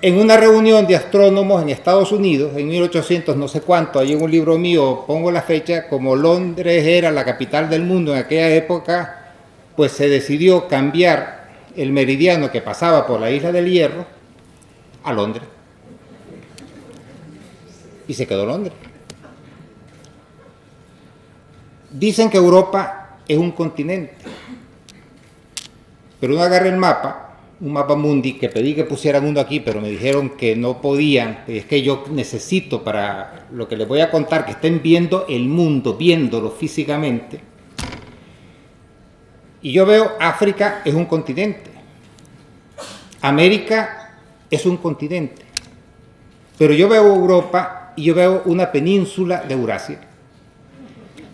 En una reunión de astrónomos en Estados Unidos, en 1800 no sé cuánto, ahí en un libro mío pongo la fecha, como Londres era la capital del mundo en aquella época, pues se decidió cambiar el meridiano que pasaba por la Isla del Hierro a Londres. Y se quedó Londres. Dicen que Europa es un continente, pero uno agarra el mapa, un mapa mundi, que pedí que pusieran uno aquí, pero me dijeron que no podían, es que yo necesito para lo que les voy a contar, que estén viendo el mundo, viéndolo físicamente. Y yo veo África es un continente, América es un continente, pero yo veo Europa y yo veo una península de Eurasia.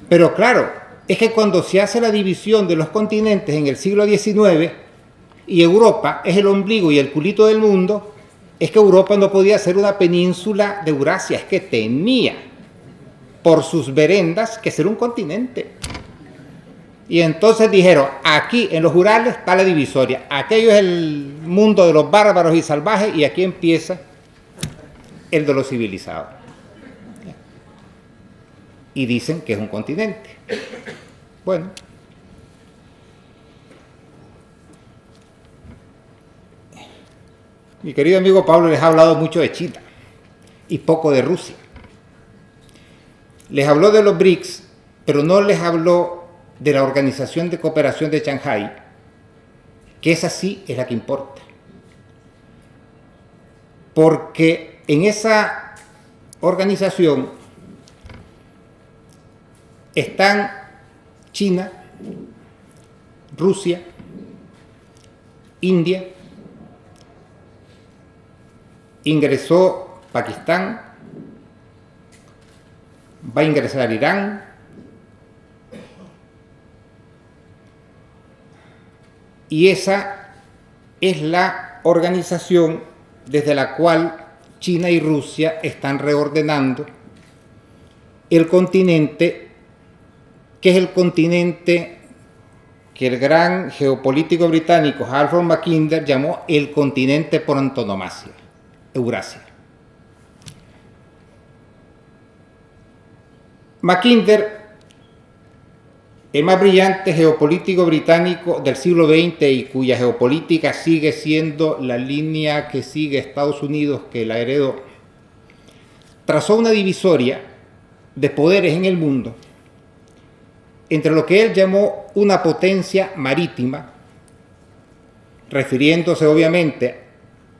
Pero claro, es que cuando se hace la división de los continentes en el siglo XIX y Europa es el ombligo y el culito del mundo, es que Europa no podía ser una península de Eurasia, es que tenía por sus verendas que ser un continente. Y entonces dijeron, aquí en los Urales está la divisoria, aquello es el mundo de los bárbaros y salvajes y aquí empieza el de los civilizados. Y dicen que es un continente. Bueno. Mi querido amigo Pablo les ha hablado mucho de China y poco de Rusia. Les habló de los BRICS, pero no les habló de la Organización de Cooperación de Shanghái, que esa sí es la que importa. Porque en esa organización están China, Rusia, India, ingresó Pakistán, va a ingresar Irán, y esa es la organización desde la cual China y Rusia están reordenando el continente, que es el continente que el gran geopolítico británico Alfred Mackinder llamó el continente por antonomasia, Eurasia. Mackinder, el más brillante geopolítico británico del siglo XX y cuya geopolítica sigue siendo la línea que sigue Estados Unidos, que la heredó, trazó una divisoria de poderes en el mundo entre lo que él llamó una potencia marítima, refiriéndose obviamente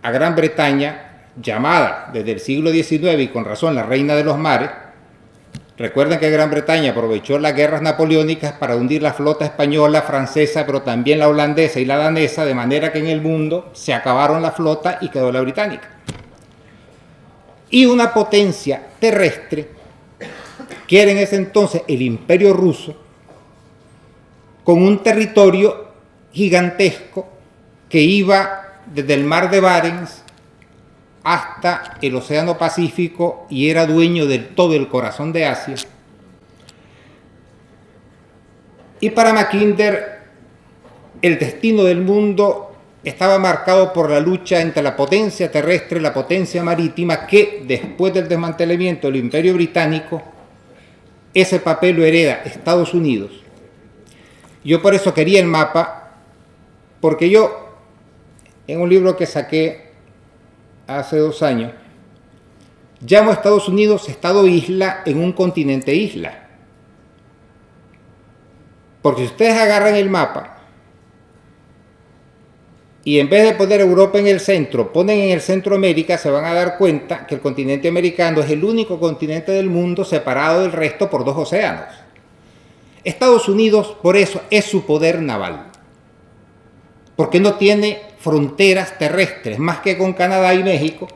a Gran Bretaña, llamada desde el siglo XIX y con razón la reina de los mares. Recuerden que Gran Bretaña aprovechó las guerras napoleónicas para hundir la flota española, francesa, pero también la holandesa y la danesa, de manera que en el mundo se acabaron la flota y quedó la británica. Y una potencia terrestre, que era en ese entonces el Imperio Ruso, con un territorio gigantesco que iba desde el mar de Barents hasta el Océano Pacífico y era dueño de todo el corazón de Asia. Y para Mackinder el destino del mundo estaba marcado por la lucha entre la potencia terrestre y la potencia marítima, que después del desmantelamiento del Imperio Británico, ese papel lo hereda Estados Unidos. Yo por eso quería el mapa, porque yo, en un libro que saqué hace 2 años, llamo a Estados Unidos Estado-isla en un continente-isla. Porque si ustedes agarran el mapa y en vez de poner Europa en el centro, ponen en el centro América, se van a dar cuenta que el continente americano es el único continente del mundo separado del resto por 2 océanos. Estados Unidos, por eso, es su poder naval, porque no tiene fronteras terrestres, más que con Canadá y México,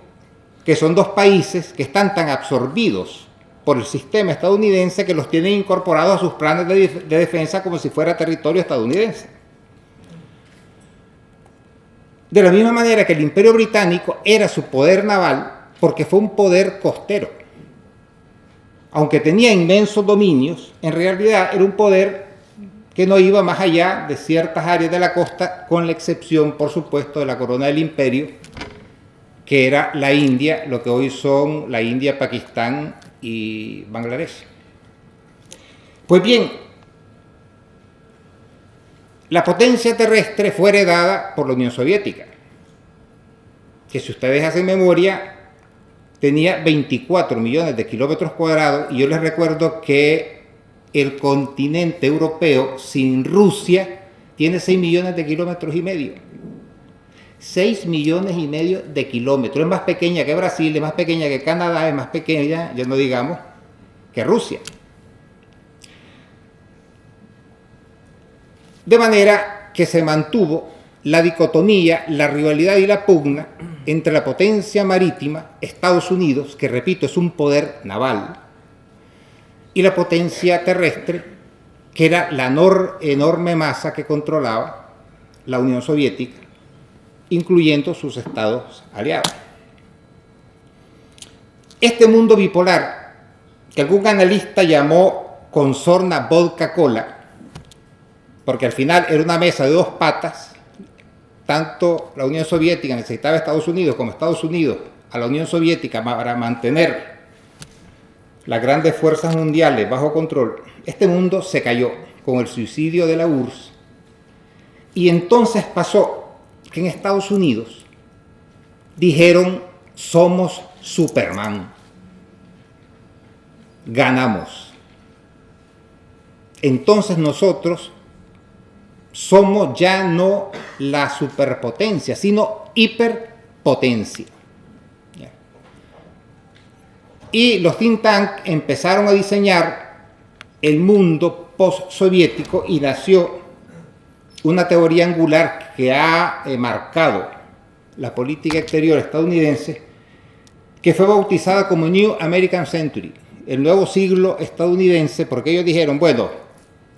que son 2 países que están tan absorbidos por el sistema estadounidense que los tienen incorporados a sus planes de defensa como si fuera territorio estadounidense. De la misma manera que el Imperio Británico era su poder naval, porque fue un poder costero. Aunque tenía inmensos dominios, en realidad era un poder que no iba más allá de ciertas áreas de la costa, con la excepción, por supuesto, de la corona del imperio, que era la India, lo que hoy son la India, Pakistán y Bangladesh. Pues bien, la potencia terrestre fue heredada por la Unión Soviética, que si ustedes hacen memoria, tenía 24 millones de kilómetros cuadrados, y yo les recuerdo que el continente europeo sin Rusia tiene 6 millones de kilómetros y medio. 6 millones y medio de kilómetros. Es más pequeña que Brasil, es más pequeña que Canadá, es más pequeña, ya no digamos, que Rusia. De manera que se mantuvo la dicotomía, la rivalidad y la pugna entre la potencia marítima, Estados Unidos, que repito es un poder naval, y la potencia terrestre, que era la enorme masa que controlaba la Unión Soviética, incluyendo sus estados aliados. Este mundo bipolar, que algún analista llamó con sorna vodka cola, porque al final era una mesa de dos patas, tanto la Unión Soviética necesitaba a Estados Unidos como Estados Unidos a la Unión Soviética para mantener las grandes fuerzas mundiales bajo control. Este mundo se cayó con el suicidio de la URSS, y entonces pasó que en Estados Unidos dijeron: somos Superman, ganamos. Entonces nosotros somos ya no la superpotencia, sino hiperpotencia. Y los think tanks empezaron a diseñar el mundo post-soviético y nació una teoría angular que ha marcado la política exterior estadounidense, que fue bautizada como New American Century, el nuevo siglo estadounidense, porque ellos dijeron: bueno,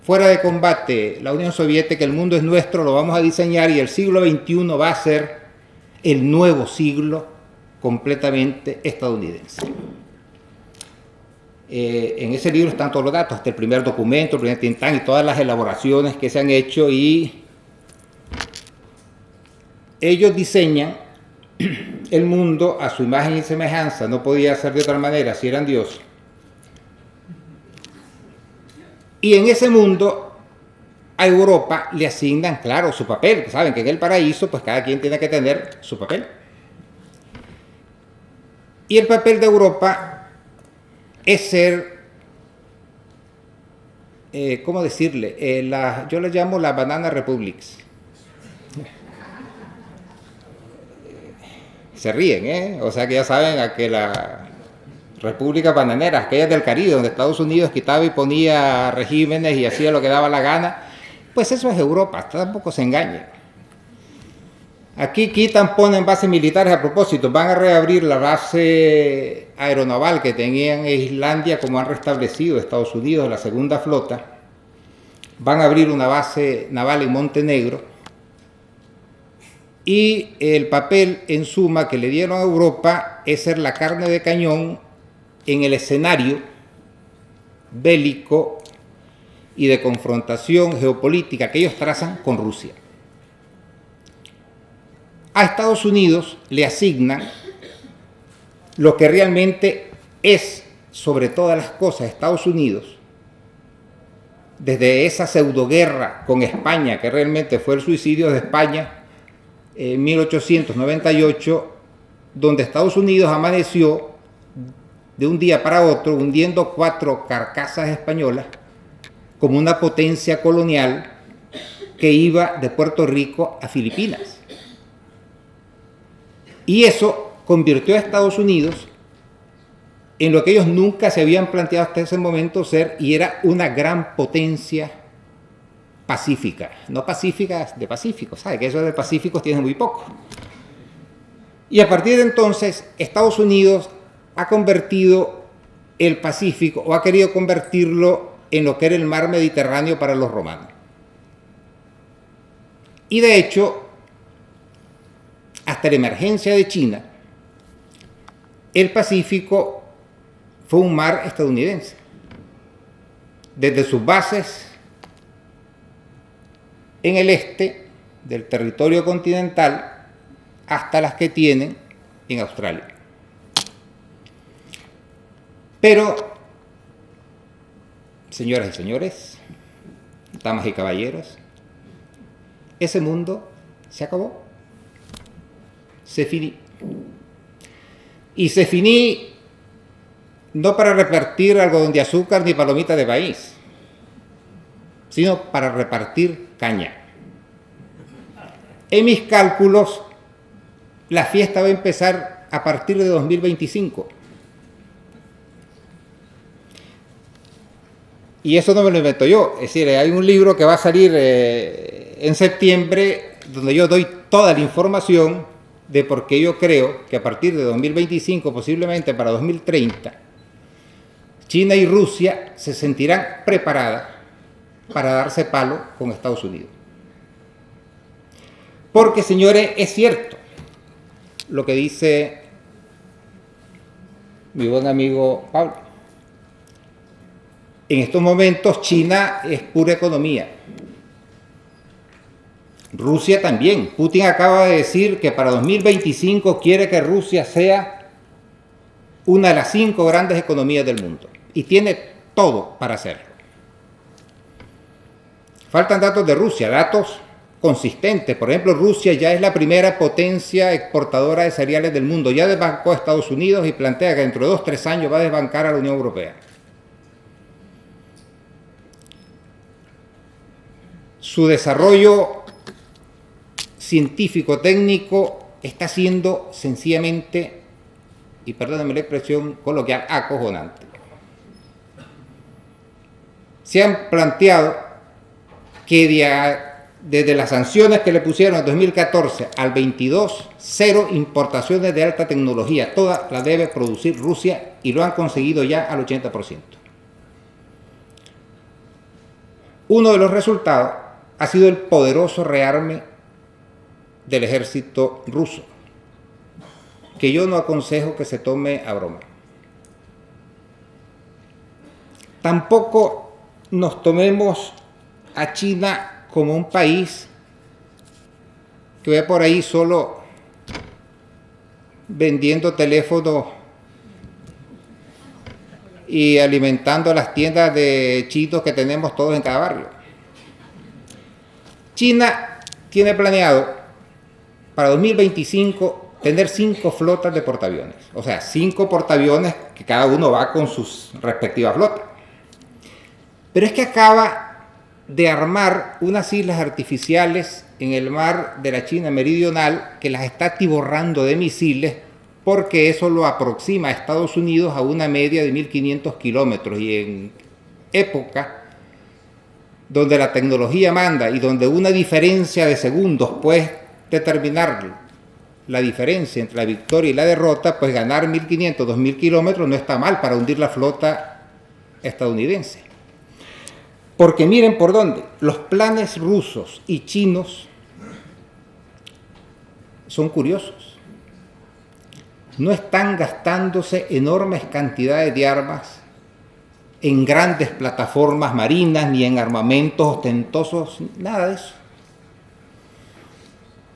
fuera de combate la Unión Soviética, el mundo es nuestro, lo vamos a diseñar, y el siglo XXI va a ser el nuevo siglo completamente estadounidense. En ese libro están todos los datos, hasta el primer documento, el primer think tank y todas las elaboraciones que se han hecho, y ellos diseñan el mundo a su imagen y semejanza, no podía ser de otra manera si eran Dios. Y en ese mundo a Europa le asignan, claro, su papel. Saben que en el paraíso pues cada quien tiene que tener su papel. Y el papel de Europa es ser, ¿cómo decirle? Yo le llamo la Banana Republics. Se ríen, ¿eh? O sea que ya saben a que la república bananera, aquellas del Caribe, donde Estados Unidos quitaba y ponía regímenes y hacía lo que daba la gana, pues eso es Europa, tampoco se engañen. Aquí quitan, ponen bases militares a propósito, van a reabrir la base aeronaval que tenían en Islandia, como han restablecido Estados Unidos, la segunda flota, van a abrir una base naval en Montenegro, y el papel en suma que le dieron a Europa es ser la carne de cañón en el escenario bélico y de confrontación geopolítica que ellos trazan con Rusia. A Estados Unidos le asignan lo que realmente es, sobre todas las cosas, Estados Unidos, desde esa pseudoguerra con España, que realmente fue el suicidio de España en 1898, donde Estados Unidos amaneció de un día para otro hundiendo 4 carcasas españolas como una potencia colonial que iba de Puerto Rico a Filipinas. Y eso convirtió a Estados Unidos en lo que ellos nunca se habían planteado hasta ese momento ser, y era una gran potencia pacífica. No pacífica de Pacífico, ¿sabe? Que eso de pacíficos tiene muy poco. Y a partir de entonces, Estados Unidos ha convertido el Pacífico, o ha querido convertirlo en lo que era el mar Mediterráneo para los romanos. Y de hecho, hasta la emergencia de China, el Pacífico fue un mar estadounidense. Desde sus bases en el este del territorio continental hasta las que tienen en Australia. Pero, señoras y señores, damas y caballeros, ese mundo se acabó. Se finí. Y se finí no para repartir algodón de azúcar ni palomita de maíz, sino para repartir caña. En mis cálculos, la fiesta va a empezar a partir de 2025. Y eso no me lo invento yo. Es decir, hay un libro que va a salir en septiembre donde yo doy toda la información de por qué yo creo que a partir de 2025, posiblemente para 2030, China y Rusia se sentirán preparadas para darse palo con Estados Unidos. Porque, señores, es cierto lo que dice mi buen amigo Pablo. En estos momentos China es pura economía. Rusia también. Putin acaba de decir que para 2025 quiere que Rusia sea una de las 5 grandes economías del mundo. Y tiene todo para hacerlo. Faltan datos de Rusia, datos consistentes. Por ejemplo, Rusia ya es la primera potencia exportadora de cereales del mundo. Ya desbancó a Estados Unidos y plantea que dentro de 2-3 años va a desbancar a la Unión Europea. Su desarrollo científico-técnico está siendo sencillamente, y perdónenme la expresión coloquial, acojonante. Se han planteado que desde las sanciones que le pusieron en 2014 al 22, 0 importaciones de alta tecnología, todas las debe producir Rusia y lo han conseguido ya al 80%. Uno de los resultados ha sido el poderoso rearme del ejército ruso, que yo no aconsejo que se tome a broma. Tampoco nos tomemos a China como un país que ve por ahí solo vendiendo teléfonos y alimentando las tiendas de chitos que tenemos todos en cada barrio. China tiene planeado para 2025 tener 5 flotas de portaaviones, o sea, 5 portaaviones que cada uno va con sus respectivas flotas. Pero es que acaba de armar unas islas artificiales en el mar de la China meridional que las está atiborrando de misiles porque eso lo aproxima a Estados Unidos a una media de 1.500 kilómetros y en época donde la tecnología manda y donde una diferencia de segundos puede determinar la diferencia entre la victoria y la derrota, pues ganar 1.500, 2.000 kilómetros no está mal para hundir la flota estadounidense. Porque miren por dónde, los planes rusos y chinos son curiosos. No están gastándose enormes cantidades de armas en grandes plataformas marinas, ni en armamentos ostentosos, nada de eso.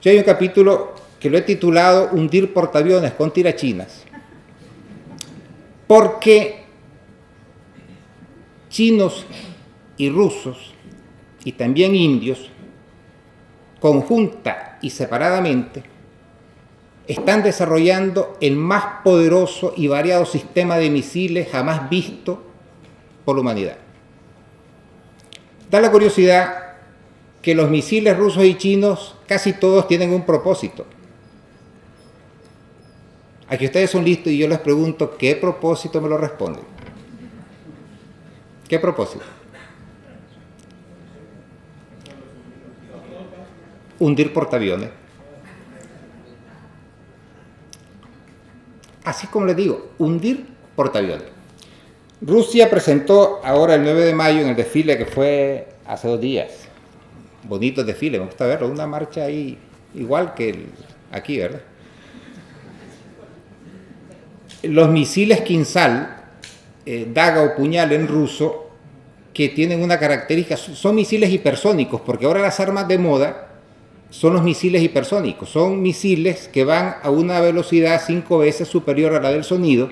Yo hay un capítulo que lo he titulado Hundir portaaviones con tirachinas, porque chinos y rusos, y también indios, conjunta y separadamente, están desarrollando el más poderoso y variado sistema de misiles jamás visto por la humanidad. Da la curiosidad que los misiles rusos y chinos casi todos tienen un propósito. Aquí ustedes son listos y yo les pregunto, ¿qué propósito? Me lo responden. ¿Qué propósito? Hundir portaaviones. Así como les digo, hundir portaaviones. Rusia presentó ahora el 9 de mayo en el desfile que fue hace 2 días. Bonito desfile, me gusta verlo, una marcha ahí igual que aquí, ¿verdad? Los misiles Kinzhal, daga o puñal en ruso, que tienen una característica, son misiles hipersónicos, porque ahora las armas de moda son los misiles hipersónicos, son misiles que van a una velocidad 5 veces superior a la del sonido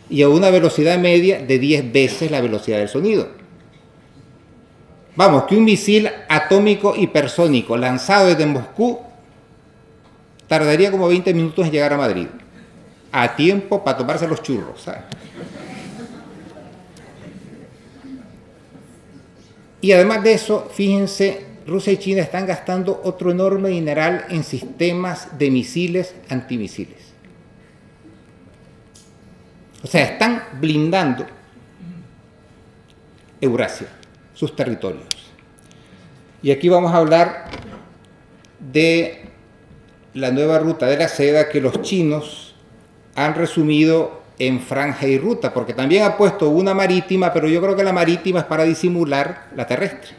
y a una velocidad media de 10 veces la velocidad del sonido. Vamos, que un misil atómico hipersónico lanzado desde Moscú tardaría como 20 minutos en llegar a Madrid, a tiempo para tomarse los churros, ¿sabes? Y además de eso, fíjense, Rusia y China están gastando otro enorme dineral en sistemas de misiles antimisiles. O sea, están blindando Eurasia, sus territorios. Y aquí vamos a hablar de la nueva ruta de la seda que los chinos han resumido en franja y ruta, porque también ha puesto una marítima, pero yo creo que la marítima es para disimular la terrestre.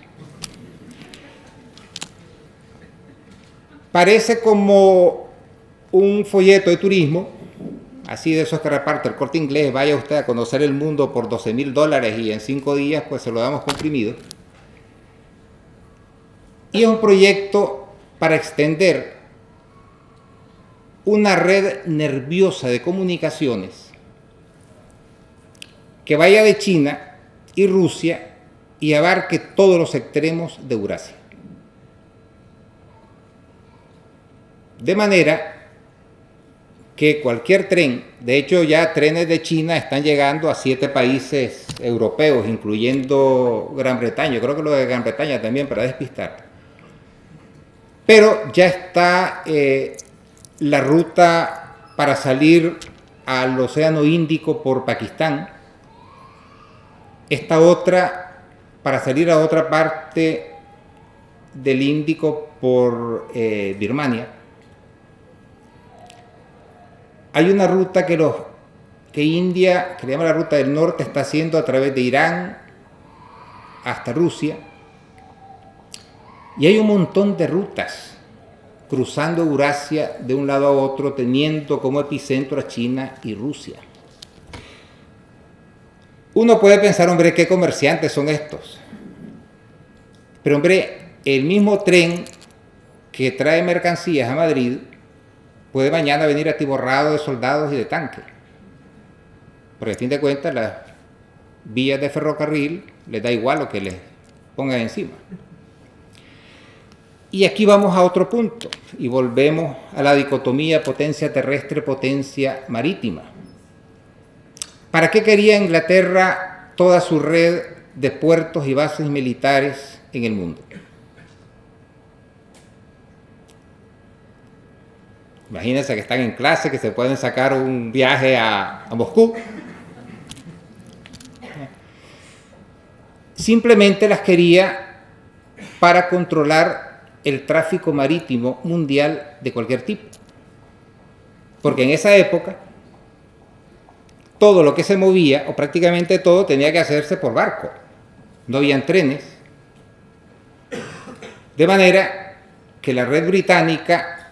Parece como un folleto de turismo, así de esos que reparte el Corte Inglés, vaya usted a conocer el mundo por $12,000 y en 5 días pues se lo damos comprimido. Y es un proyecto para extender una red nerviosa de comunicaciones que vaya de China y Rusia y abarque todos los extremos de Eurasia. De manera que cualquier tren, de hecho ya trenes de China están llegando a 7 países europeos, incluyendo Gran Bretaña, yo creo que lo de Gran Bretaña también, para despistar. Pero ya está la ruta para salir al Océano Índico por Pakistán, esta otra para salir a otra parte del Índico por Birmania. Hay una ruta que India, que le llama la ruta del norte, está haciendo a través de Irán hasta Rusia. Y hay un montón de rutas cruzando Eurasia de un lado a otro, teniendo como epicentro a China y Rusia. Uno puede pensar, hombre, ¿qué comerciantes son estos? Pero, hombre, el mismo tren que trae mercancías a Madrid puede mañana venir atiborrado de soldados y de tanques. Porque, a fin de cuentas, las vías de ferrocarril les da igual lo que les pongan encima. Y aquí vamos a otro punto, y volvemos a la dicotomía potencia terrestre, potencia marítima. ¿Para qué quería Inglaterra toda su red de puertos y bases militares en el mundo? Imagínense que están en clase, que se pueden sacar un viaje a Moscú. Simplemente las quería para controlar el tráfico marítimo mundial de cualquier tipo. Porque en esa época, todo lo que se movía, o prácticamente todo, tenía que hacerse por barco. No habían trenes. De manera que la red británica,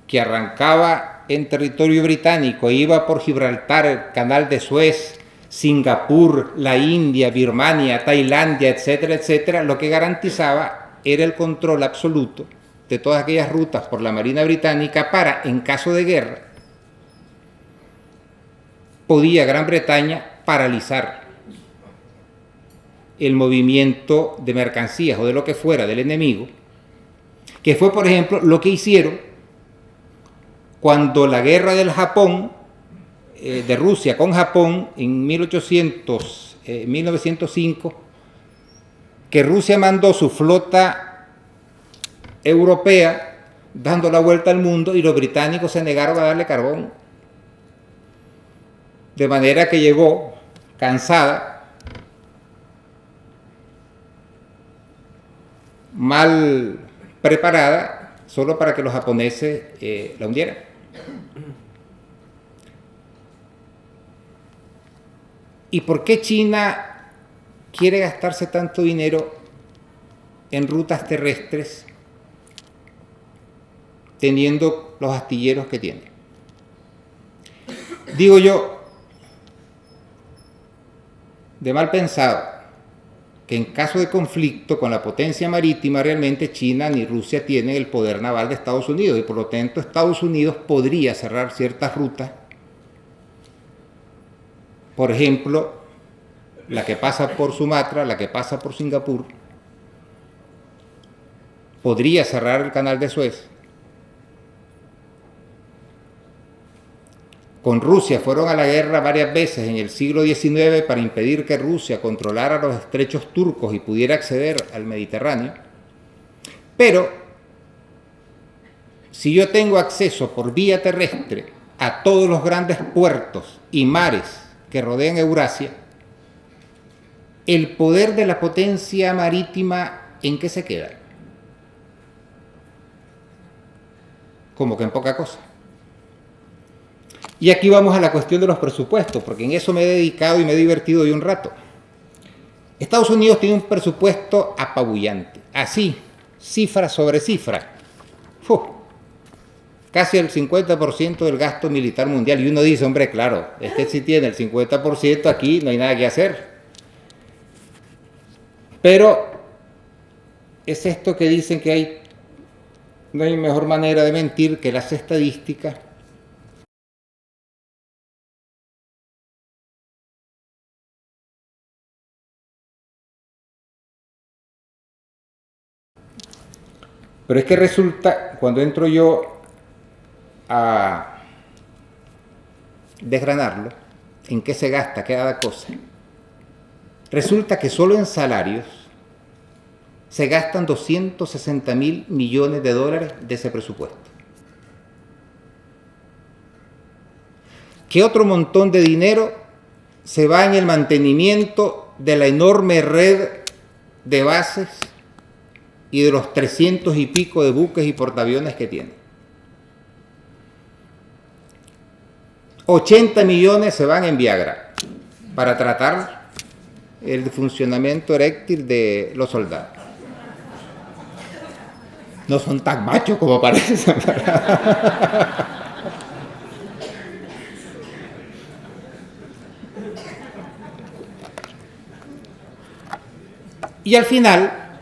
que arrancaba en territorio británico e iba por Gibraltar, el Canal de Suez, Singapur, la India, Birmania, Tailandia, etcétera, etcétera, lo que garantizaba era el control absoluto de todas aquellas rutas por la Marina Británica para, en caso de guerra, podía Gran Bretaña paralizar el movimiento de mercancías o de lo que fuera del enemigo, que fue, por ejemplo, lo que hicieron cuando la guerra del Japón, de Rusia con Japón, en 1905, que Rusia mandó su flota europea dando la vuelta al mundo y los británicos se negaron a darle carbón. De manera que llegó cansada, mal preparada, solo para que los japoneses la hundieran. ¿Y por qué China quiere gastarse tanto dinero en rutas terrestres teniendo los astilleros que tiene? Digo yo, de mal pensado, que en caso de conflicto con la potencia marítima, realmente China ni Rusia tienen el poder naval de Estados Unidos y por lo tanto Estados Unidos podría cerrar ciertas rutas. Por ejemplo, la que pasa por Sumatra, la que pasa por Singapur, podría cerrar el canal de Suez. Con Rusia fueron a la guerra varias veces en el siglo XIX para impedir que Rusia controlara los estrechos turcos y pudiera acceder al Mediterráneo. Pero, si yo tengo acceso por vía terrestre a todos los grandes puertos y mares que rodean Eurasia, ¿el poder de la potencia marítima en qué se queda? Como que en poca cosa. Y aquí vamos a la cuestión de los presupuestos, porque en eso me he dedicado y me he divertido hoy un rato. Estados Unidos tiene un presupuesto apabullante, así, cifra sobre cifra. Casi el 50% del gasto militar mundial. Y uno dice, hombre, claro, si tiene el 50%, aquí no hay nada que hacer. Pero es esto que dicen que no hay mejor manera de mentir que las estadísticas. Pero es que resulta, cuando entro yo a desgranarlo, en qué se gasta cada cosa, resulta que solo en salarios se gastan 260.000 millones de dólares de ese presupuesto. ¿Qué otro montón de dinero se va en el mantenimiento de la enorme red de bases y de los 300 y pico de buques y portaaviones que tiene? 80 millones se van en Viagra para tratar el funcionamiento eréctil de los soldados. No son tan machos como parecen. Y al final,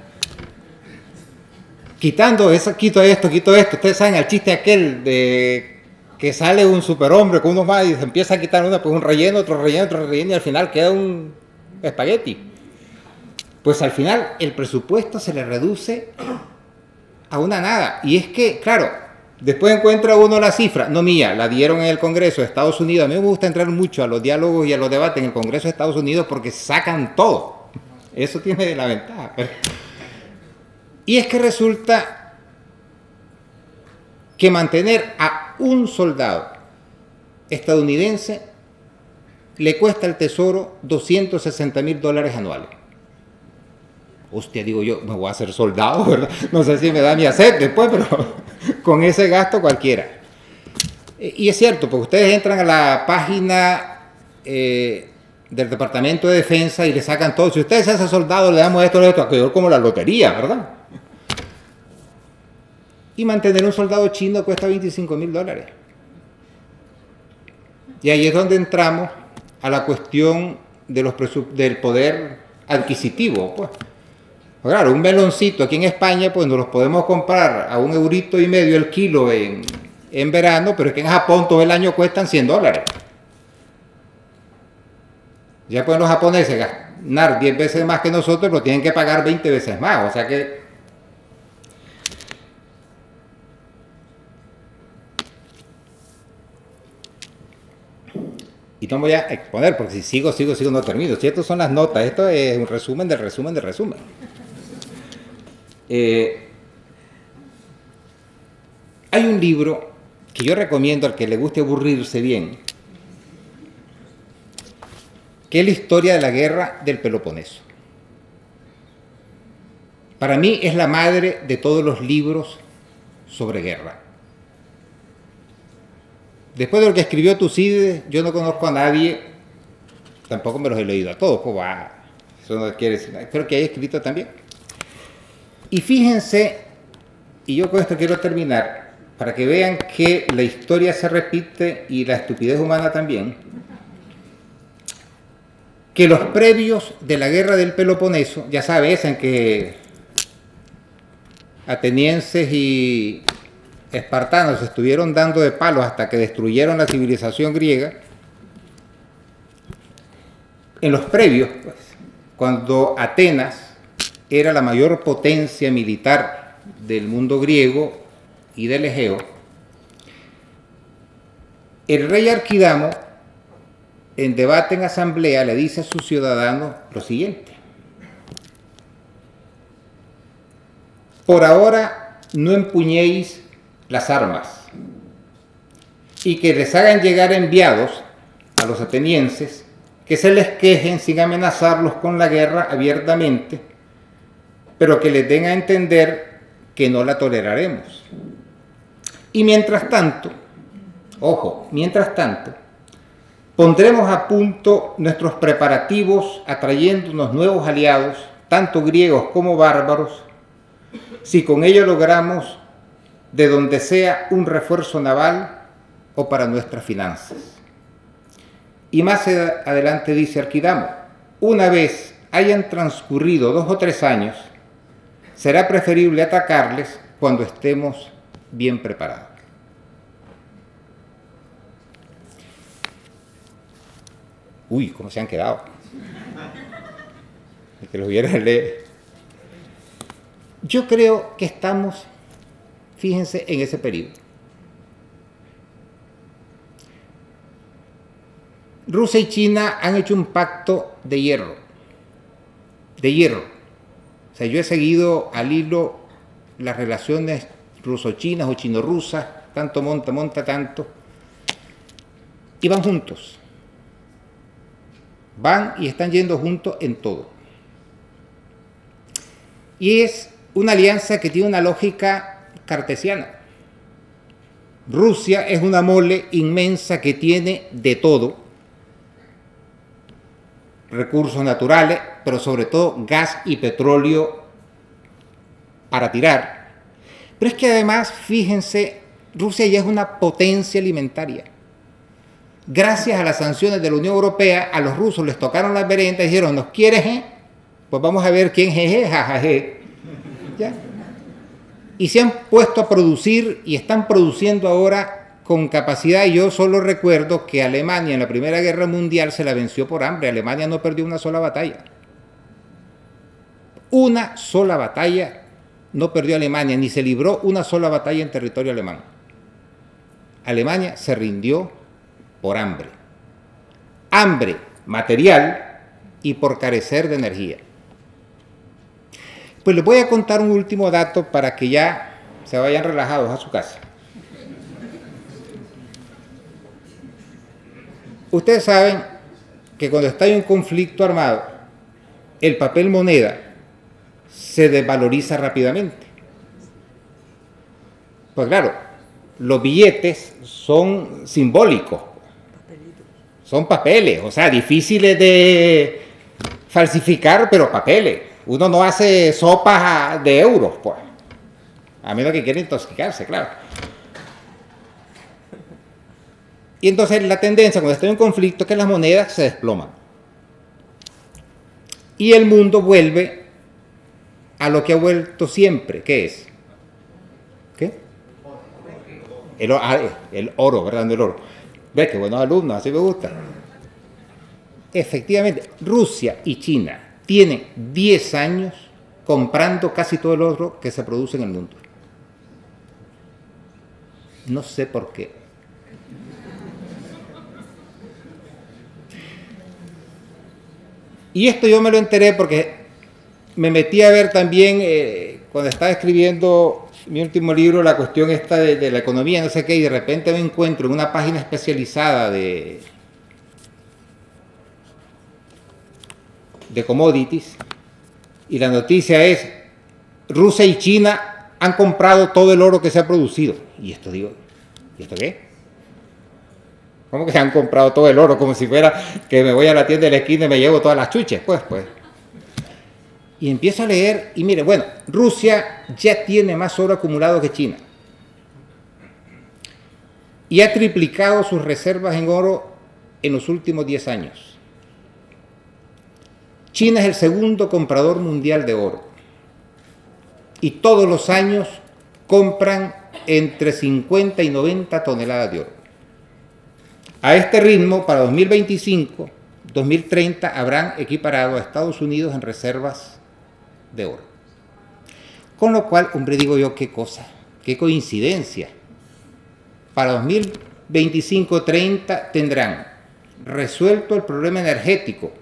quito esto, ustedes saben el chiste aquel de que sale un superhombre con unos más y se empieza a quitar una, pues un relleno, otro relleno, y al final queda un espagueti. Pues al final el presupuesto se le reduce a una nada. Y es que, claro, después encuentra uno la cifra, no mía, la dieron en el Congreso de Estados Unidos. A mí me gusta entrar mucho a los diálogos y a los debates en el Congreso de Estados Unidos porque sacan todo. Eso tiene la ventaja. Y es que resulta que mantener a un soldado estadounidense le cuesta al Tesoro $260.000 anuales. Hostia, digo yo, me voy a hacer soldado, ¿verdad? No sé si me da mi hacer después, pero con ese gasto cualquiera. Y es cierto, porque ustedes entran a la página del Departamento de Defensa y le sacan todo. Si ustedes se hacen soldado, le damos esto, aquello, como la lotería, ¿verdad? Y mantener un soldado chino cuesta $25.000. Y ahí es donde entramos a la cuestión de del poder adquisitivo, pues. Claro, un meloncito aquí en España, pues nos los podemos comprar a $1,5 el kilo en verano, pero es que en Japón todo el año cuestan $100. Ya pueden los japoneses ganar 10 veces más que nosotros, pero tienen que pagar 20 veces más, o sea que... Y no voy a exponer, porque si sigo, no termino. Si estas son las notas, esto es un resumen del resumen del resumen. Hay un libro que yo recomiendo al que le guste aburrirse bien, que es la historia de la guerra del Peloponeso. Para mí es la madre de todos los libros sobre guerra. Después de lo que escribió Tucídides, yo no conozco a nadie, tampoco me los he leído a todos, pues eso no quiere decir nada. Espero que haya escrito también. Y fíjense, y yo con esto quiero terminar, para que vean que la historia se repite y la estupidez humana también, que los previos de la guerra del Peloponeso, ya sabes, en que atenienses y espartanos estuvieron dando de palos hasta que destruyeron la civilización griega. En los previos, pues, cuando Atenas era la mayor potencia militar del mundo griego y del Egeo, el rey Arquidamo, en debate en asamblea, le dice a sus ciudadanos lo siguiente: por ahora no empuñéis las armas, y que les hagan llegar enviados a los atenienses que se les quejen sin amenazarlos con la guerra abiertamente, pero que les den a entender que no la toleraremos. Y mientras tanto, ojo, mientras tanto, pondremos a punto nuestros preparativos atrayéndonos nuevos aliados, tanto griegos como bárbaros, si con ello logramos de donde sea un refuerzo naval o para nuestras finanzas. Y más adelante dice Arquidamo, una vez hayan transcurrido 2 o 3 años, será preferible atacarles cuando estemos bien preparados. Uy, ¿cómo se han quedado? El que los viera leer. Yo creo que estamos, fíjense, en ese periodo. Rusia y China han hecho un pacto de hierro. De hierro. O sea, yo he seguido al hilo las relaciones ruso-chinas o chino-rusas, tanto monta tanto, y van juntos. Van y están yendo juntos en todo. Y es una alianza que tiene una lógica cartesiana. Rusia es una mole inmensa que tiene de todo, recursos naturales, pero sobre todo gas y petróleo para tirar. Pero es que además, fíjense, Rusia ya es una potencia alimentaria. Gracias a las sanciones de la Unión Europea, a los rusos les tocaron las merendas y dijeron, ¿nos quieres? Pues vamos a ver quién jeje, jajaje. ¿Ya? Y se han puesto a producir y están produciendo ahora con capacidad. Y yo solo recuerdo que Alemania en la Primera Guerra Mundial se la venció por hambre. Alemania no perdió una sola batalla. Una sola batalla no perdió Alemania, ni se libró una sola batalla en territorio alemán. Alemania se rindió por hambre. Hambre material y por carecer de energía. Pues les voy a contar un último dato para que ya se vayan relajados a su casa. Ustedes saben que cuando está en un conflicto armado, el papel moneda se desvaloriza rápidamente. Pues claro, los billetes son simbólicos, son papeles, o sea, difíciles de falsificar, pero papeles. Uno no hace sopas de euros, pues, a menos que quiera intoxicarse, claro. Y entonces la tendencia cuando está en un conflicto es que las monedas se desploman. Y el mundo vuelve a lo que ha vuelto siempre, ¿qué es? ¿Qué? El oro, ¿verdad? El oro. ¿Ves qué buenos alumnos? Así me gusta. Efectivamente, Rusia y China tienen 10 años comprando casi todo el oro que se produce en el mundo. No sé por qué. Y esto yo me lo enteré porque me metí a ver también, cuando estaba escribiendo mi último libro, la cuestión esta de la economía, no sé qué, y de repente me encuentro en una página especializada de commodities, y la noticia es, Rusia y China han comprado todo el oro que se ha producido. Y esto digo, ¿y esto qué? ¿Cómo que han comprado todo el oro? Como si fuera que me voy a la tienda de la esquina y me llevo todas las chuches. Pues. Y empiezo a leer, y mire, bueno, Rusia ya tiene más oro acumulado que China. Y ha triplicado sus reservas en oro en los últimos 10 años. China es el segundo comprador mundial de oro. Y todos los años compran entre 50 y 90 toneladas de oro. A este ritmo, para 2025, 2030, habrán equiparado a Estados Unidos en reservas de oro. Con lo cual, hombre, digo yo, qué cosa, qué coincidencia. Para 2025-30 tendrán resuelto el problema energético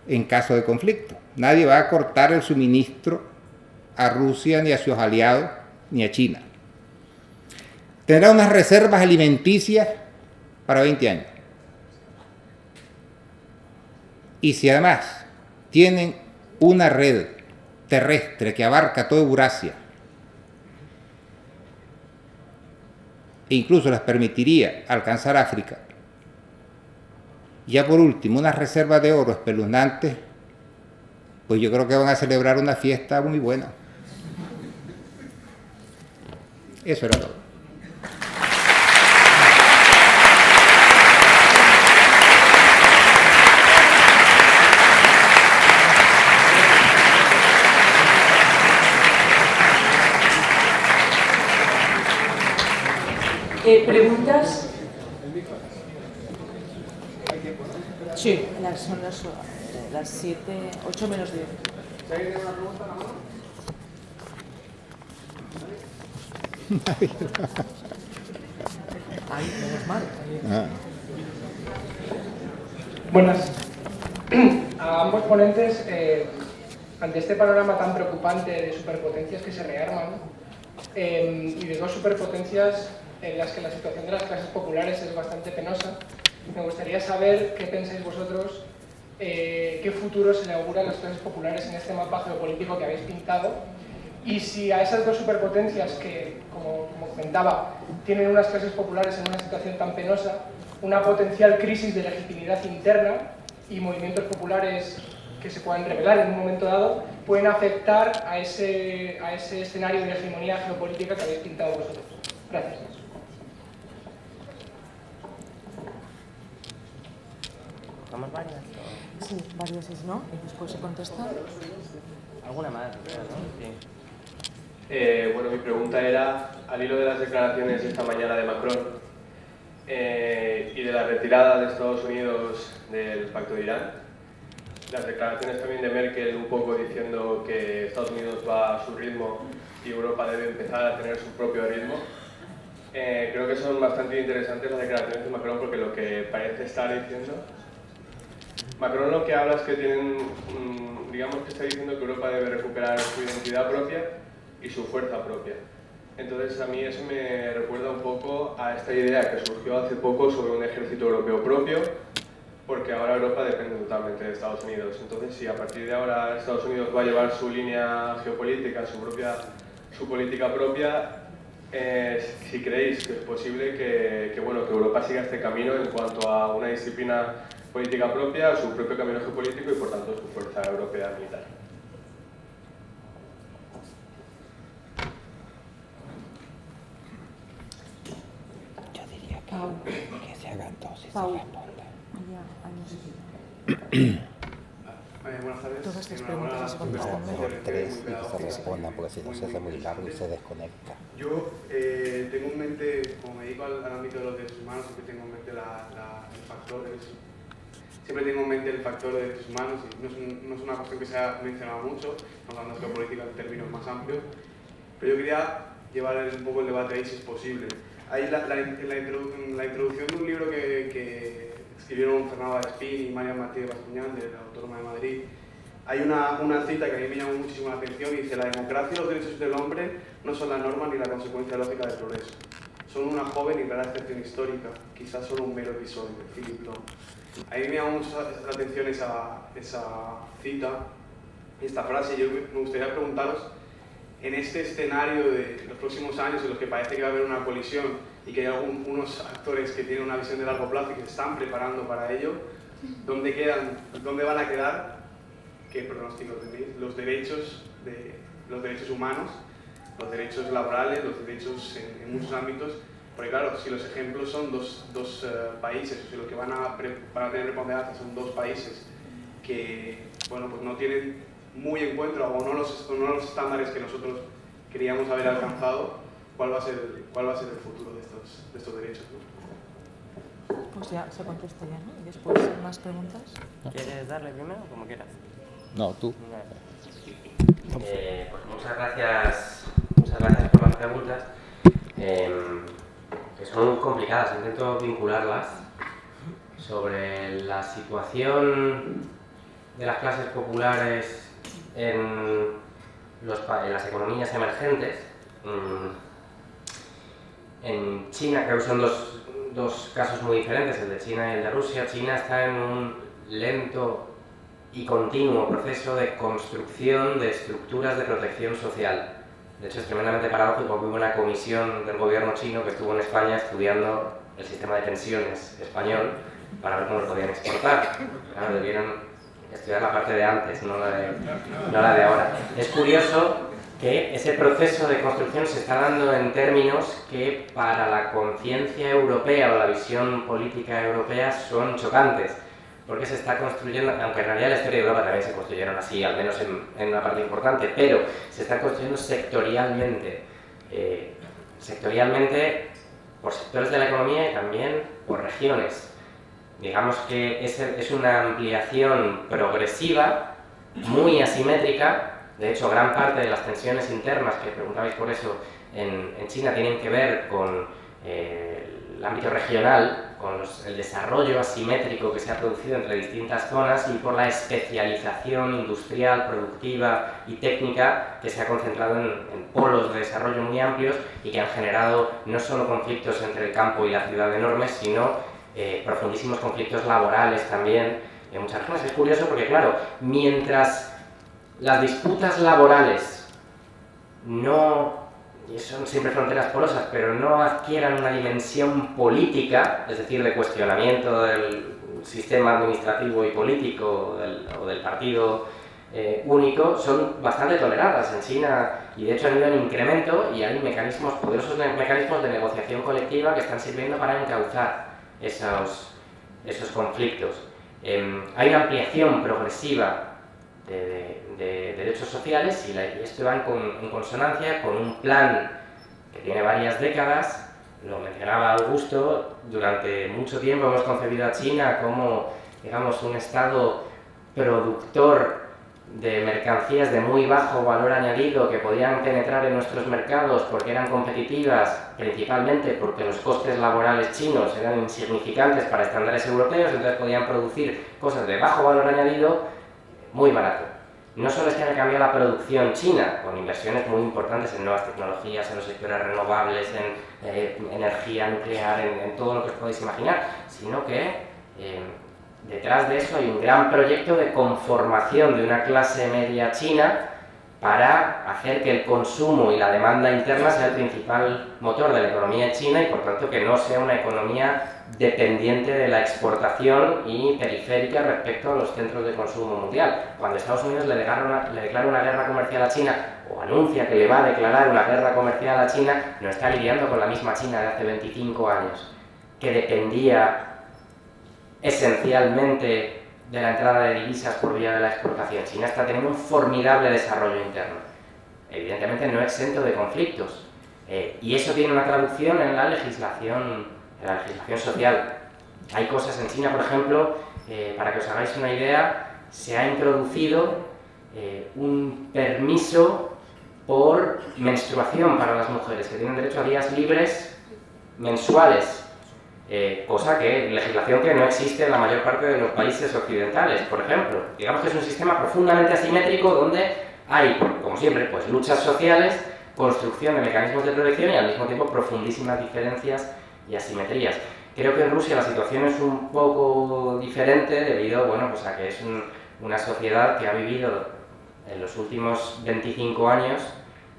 en caso de conflicto. Nadie va a cortar el suministro a Rusia, ni a sus aliados, ni a China. Tendrá unas reservas alimenticias para 20 años. Y si además tienen una red terrestre que abarca toda Eurasia, e incluso les permitiría alcanzar África, ya por último unas reservas de oro espeluznantes, pues yo creo que van a celebrar una fiesta muy buena. Eso era todo. ¿Preguntas? Sí, son las 7, 8 menos 10. ¿Alguien tiene una pregunta, no? Ay, menos mal. Buenas. A ambos ponentes, ante este panorama tan preocupante de superpotencias que se rearman y de dos superpotencias en las que la situación de las clases populares es bastante penosa, me gustaría saber qué pensáis vosotros, qué futuro se le augura a las clases populares en este mapa geopolítico que habéis pintado, y si a esas dos superpotencias que, como comentaba, tienen unas clases populares en una situación tan penosa, una potencial crisis de legitimidad interna y movimientos populares que se puedan revelar en un momento dado, pueden afectar a ese escenario de hegemonía geopolítica que habéis pintado vosotros. Gracias. ¿Vamos varias? Sí, varios es no, y después se contesta. ¿Alguna más? Creo, ¿no? Sí. Bueno, mi pregunta era, al hilo de las declaraciones esta mañana de Macron y de la retirada de Estados Unidos del Pacto de Irán, las declaraciones también de Merkel un poco diciendo que Estados Unidos va a su ritmo y Europa debe empezar a tener su propio ritmo. Creo que son bastante interesantes las declaraciones de Macron porque lo que parece estar diciendo... Macron lo que habla es que digamos que está diciendo que Europa debe recuperar su identidad propia y su fuerza propia. Entonces a mí eso me recuerda un poco a esta idea que surgió hace poco sobre un ejército europeo propio, porque ahora Europa depende totalmente de Estados Unidos. Entonces si a partir de ahora Estados Unidos va a llevar su línea geopolítica, su política propia, si creéis que es posible que Europa siga este camino en cuanto a una disciplina política propia, su propio camino geopolítico y por tanto su fuerza europea militar. Yo diría que se hagan dos y se respondan. Buenas tardes. Todas estas preguntas se contestan. Mejor tres y que se respondan, porque si no se hace muy largo y se desconecta. Yo tengo en mente, como me dedico al ámbito de los derechos humanos, siempre tengo en mente el factor de siempre tengo en mente el factor de derechos humanos, y no es una cuestión que se ha mencionado mucho, estamos hablando de geopolítica en términos más amplios, pero yo quería llevar un poco el debate ahí si es posible. Ahí en la introducción de un libro que escribieron Fernando Espín y María Martínez Bascuñán, de la Autónoma de Madrid, hay una cita que a mí me llamó muchísimo la atención y dice: la democracia y los derechos del hombre no son la norma ni la consecuencia lógica del progreso. Son una joven y rara excepción histórica, quizás solo un mero episodio. Philip Long. A mí me llamó mucho la atención esa cita, esta frase. Yo me gustaría preguntaros, en este escenario de los próximos años en los que parece que va a haber una colisión y que hay unos actores que tienen una visión de largo plazo y que se están preparando para ello, ¿dónde quedan? ¿Dónde van a quedar? ¿Qué pronóstico tenéis? Los derechos humanos, los derechos laborales, los derechos en muchos ámbitos. Porque claro, si los ejemplos son dos países, si los que van a tener preponderancia son dos países que pues no tienen muy en cuenta o no los estándares que nosotros queríamos haber alcanzado, ¿cuál va a ser el futuro de estos derechos, ¿no? Pues ya se contesta ya, ¿no? Y después más preguntas. ¿Quieres darle primero? Como quieras. No, tú. Pues muchas gracias por las preguntas, que son complicadas. Intento vincularlas sobre la situación de las clases populares en las economías emergentes. En China creo que son dos casos muy diferentes, el de China y el de Rusia. China está en un lento y continuo proceso de construcción de estructuras de protección social. De hecho, es tremendamente paradójico porque hubo una comisión del gobierno chino que estuvo en España estudiando el sistema de pensiones español para ver cómo lo podían exportar. Claro, debieron estudiar la parte de antes, no la de ahora. Es curioso que ese proceso de construcción se está dando en términos que para la conciencia europea o la visión política europea son chocantes, porque se está construyendo, aunque en realidad la historia de Europa también se construyeron así, al menos en una parte importante, pero se está construyendo sectorialmente, por sectores de la economía y también por regiones. Digamos que es una ampliación progresiva, muy asimétrica. De hecho, gran parte de las tensiones internas, que preguntabais por eso, en China tienen que ver con el ámbito regional, con el desarrollo asimétrico que se ha producido entre distintas zonas y por la especialización industrial, productiva y técnica que se ha concentrado en polos de desarrollo muy amplios y que han generado no solo conflictos entre el campo y la ciudad enormes, sino profundísimos conflictos laborales también en muchas regiones. Es curioso porque, claro, mientras las disputas laborales son siempre fronteras porosas, pero no adquieran una dimensión política, es decir, de cuestionamiento del sistema administrativo y político o del partido único, son bastante toleradas en China y de hecho han ido en incremento y hay poderosos mecanismos de negociación colectiva que están sirviendo para encauzar esos conflictos. Hay una ampliación progresiva de derechos sociales y esto va en consonancia con un plan que tiene varias décadas. Lo mencionaba Augusto, durante mucho tiempo hemos concebido a China como, digamos, un estado productor de mercancías de muy bajo valor añadido que podían penetrar en nuestros mercados porque eran competitivas, principalmente porque los costes laborales chinos eran insignificantes para estándares europeos, entonces podían producir cosas de bajo valor añadido muy barato. No solo es que haya cambiado la producción china, con inversiones muy importantes en nuevas tecnologías, en los sectores renovables, en energía nuclear, en todo lo que os podéis imaginar, sino que detrás de eso hay un gran proyecto de conformación de una clase media china para hacer que el consumo y la demanda interna sea el principal motor de la economía china y por tanto que no sea una economía dependiente de la exportación y periférica respecto a los centros de consumo mundial. Cuando Estados Unidos le declara una guerra comercial a China o anuncia que le va a declarar una guerra comercial a China, no está lidiando con la misma China de hace 25 años, que dependía esencialmente de la entrada de divisas por vía de la exportación. China está teniendo un formidable desarrollo interno, evidentemente no exento de conflictos, y eso tiene una traducción en la legislación social. Hay cosas en China, por ejemplo, para que os hagáis una idea, se ha introducido un permiso por menstruación para las mujeres, que tienen derecho a días libres mensuales. Legislación que no existe en la mayor parte de los países occidentales, por ejemplo. Digamos que es un sistema profundamente asimétrico donde hay, como siempre, pues luchas sociales, construcción de mecanismos de protección y al mismo tiempo profundísimas diferencias y asimetrías. Creo que en Rusia la situación es un poco diferente debido, pues a que es una sociedad que ha vivido en los últimos 25 años,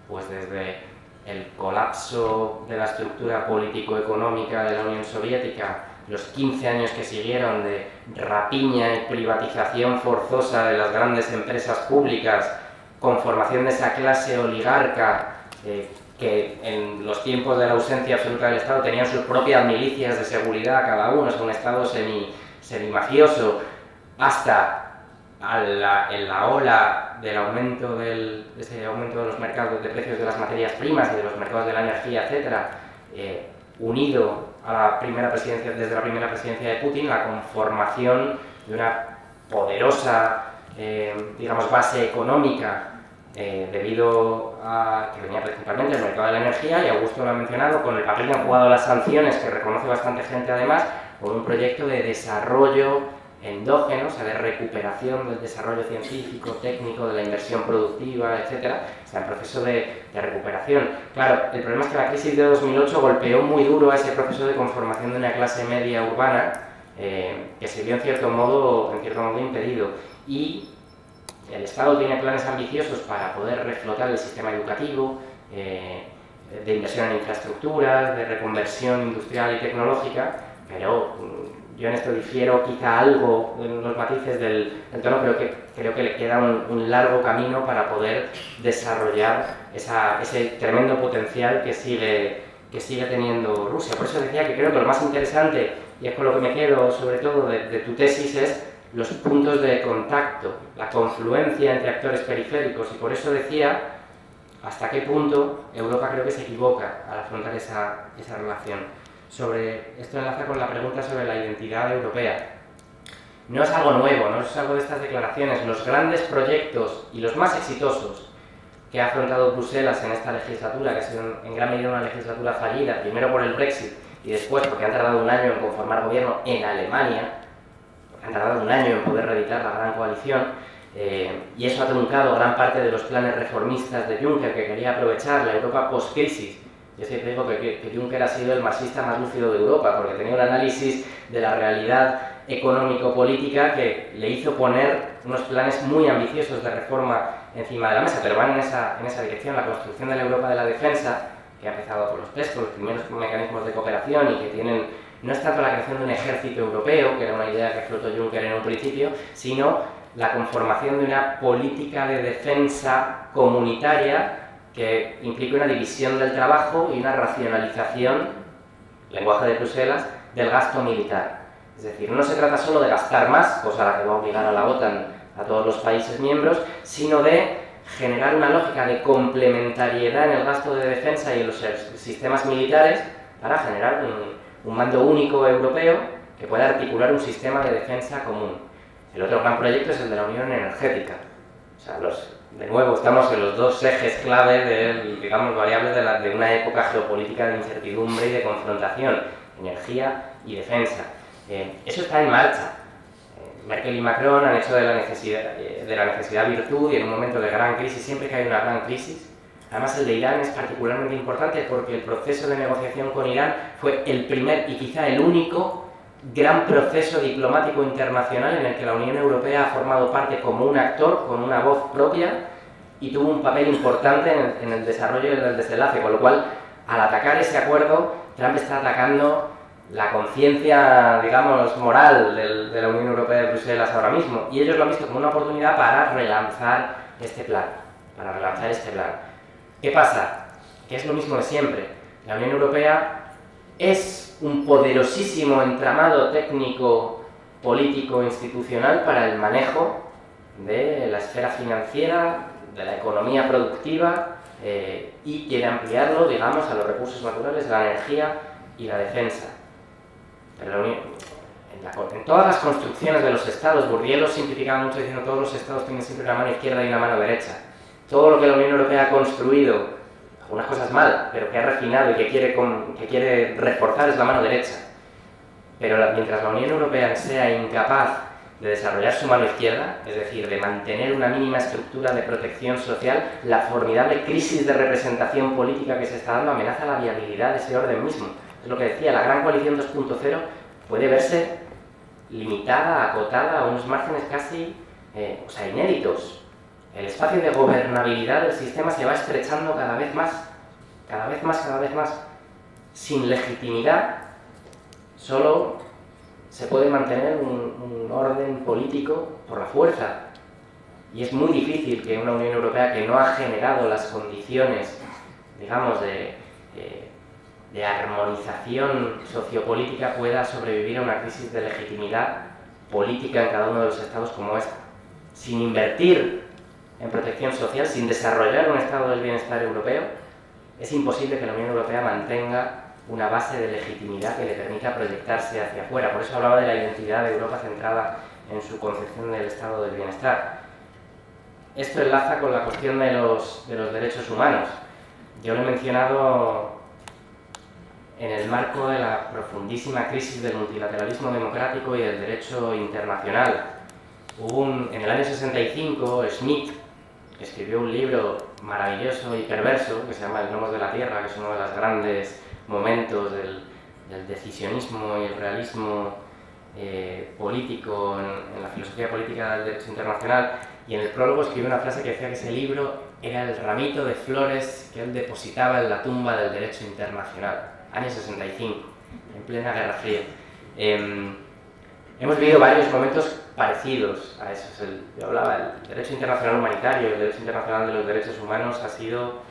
pues desde el colapso de la estructura político-económica de la Unión Soviética, los 15 años que siguieron de rapiña y privatización forzosa de las grandes empresas públicas, conformación de esa clase oligarca que en los tiempos de la ausencia absoluta del Estado tenían sus propias milicias de seguridad cada uno, es un Estado semi-mafioso, hasta en la ola del aumento de los mercados de precios de las materias primas y de los mercados de la energía, etcétera, unido a desde la primera presidencia de Putin, la conformación de una poderosa, base económica debido a que venía principalmente del mercado de la energía, y Augusto lo ha mencionado, con el papel que han jugado las sanciones, que reconoce bastante gente además, por un proyecto de desarrollo endógeno, o sea, de recuperación del desarrollo científico, técnico, de la inversión productiva, etcétera, está en proceso de recuperación. Claro, el problema es que la crisis de 2008 golpeó muy duro a ese proceso de conformación de una clase media urbana que se vio en cierto modo impedido. Y el Estado tiene planes ambiciosos para poder reflotar el sistema educativo, de inversión en infraestructuras, de reconversión industrial y tecnológica, pero yo en esto difiero quizá algo en los matices del tono. Creo que le queda un largo camino para poder desarrollar ese tremendo potencial que sigue teniendo Rusia. Por eso decía que creo que lo más interesante, y es con lo que me quedo sobre todo de tu tesis, es los puntos de contacto, la confluencia entre actores periféricos, y por eso decía hasta qué punto Europa creo que se equivoca al afrontar esa relación. Esto enlaza con la pregunta sobre la identidad europea. No es algo nuevo, no es algo de estas declaraciones. Los grandes proyectos y los más exitosos que ha afrontado Bruselas en esta legislatura, que ha sido en gran medida una legislatura fallida, primero por el Brexit y después porque han tardado un año en conformar gobierno en Alemania, porque han tardado un año en poder reeditar la gran coalición, y eso ha truncado gran parte de los planes reformistas de Juncker, que quería aprovechar la Europa post-crisis. Yo siempre digo que Juncker ha sido el marxista más lúcido de Europa, porque tenía un análisis de la realidad económico-política que le hizo poner unos planes muy ambiciosos de reforma encima de la mesa, pero van en esa dirección. La construcción de la Europa de la defensa, que ha empezado por los PESCO, los primeros mecanismos de cooperación, y que tienen, no es tanto la creación de un ejército europeo, que era una idea que flotó Juncker en un principio, sino la conformación de una política de defensa comunitaria que implica una división del trabajo y una racionalización, lenguaje de Bruselas, del gasto militar. Es decir, no se trata solo de gastar más, cosa a la que va a obligar a la OTAN a todos los países miembros, sino de generar una lógica de complementariedad en el gasto de defensa y en los sistemas militares para generar un mando único europeo que pueda articular un sistema de defensa común. El otro gran proyecto es el de la Unión Energética. O sea, de nuevo estamos en los dos ejes clave variables de una época geopolítica de incertidumbre y de confrontación: energía y defensa. Eso está en marcha. Merkel y Macron han hecho de la necesidad virtud, y en un momento de gran crisis, siempre que hay una gran crisis. Además, el de Irán es particularmente importante porque el proceso de negociación con Irán fue el primer y quizá el único gran proceso diplomático internacional en el que la Unión Europea ha formado parte como un actor con una voz propia y tuvo un papel importante en el desarrollo del desenlace, con lo cual, al atacar ese acuerdo, Trump está atacando la conciencia, digamos, moral de la Unión Europea de Bruselas ahora mismo, y ellos lo han visto como una oportunidad para relanzar este plan. ¿Qué pasa? Que es lo mismo de siempre. La Unión Europea es un poderosísimo entramado técnico, político, institucional para el manejo de la esfera financiera, de la economía productiva, y quiere ampliarlo, digamos, a los recursos naturales, la energía y la defensa. Pero en todas las construcciones de los estados, Bourdieu lo simplificaba mucho diciendo que todos los estados tienen siempre una mano izquierda y una mano derecha. Todo lo que la Unión Europea ha construido, algunas cosas mal, pero que ha refinado y que quiere reforzar, es la mano derecha. Pero mientras la Unión Europea sea incapaz de desarrollar su mano izquierda, es decir, de mantener una mínima estructura de protección social, la formidable crisis de representación política que se está dando amenaza la viabilidad de ese orden mismo. Es lo que decía, la gran coalición 2.0 puede verse limitada, acotada a unos márgenes casi inéditos. El espacio de gobernabilidad del sistema se va estrechando cada vez más. Sin legitimidad, solo se puede mantener un orden político por la fuerza. Y es muy difícil que una Unión Europea que no ha generado las condiciones, digamos, de armonización sociopolítica pueda sobrevivir a una crisis de legitimidad política en cada uno de los estados como esta. Sin invertir en protección social, sin desarrollar un estado del bienestar europeo, es imposible que la Unión Europea mantenga una base de legitimidad que le permita proyectarse hacia afuera. Por eso hablaba de la identidad de Europa centrada en su concepción del estado del bienestar. Esto enlaza con la cuestión de los derechos humanos. Yo lo he mencionado en el marco de la profundísima crisis del multilateralismo democrático y del derecho internacional. En el año 65, Schmitt escribió un libro maravilloso y perverso que se llama El gnomos de la tierra, que es uno de los grandes momentos del decisionismo y el realismo político en la filosofía política del derecho internacional, y en el prólogo escribió una frase que decía que ese libro era el ramito de flores que él depositaba en la tumba del derecho internacional, año 65, en plena Guerra Fría. Hemos vivido varios momentos parecidos a esos. Yo hablaba del derecho internacional humanitario, el derecho internacional de los derechos humanos ha sido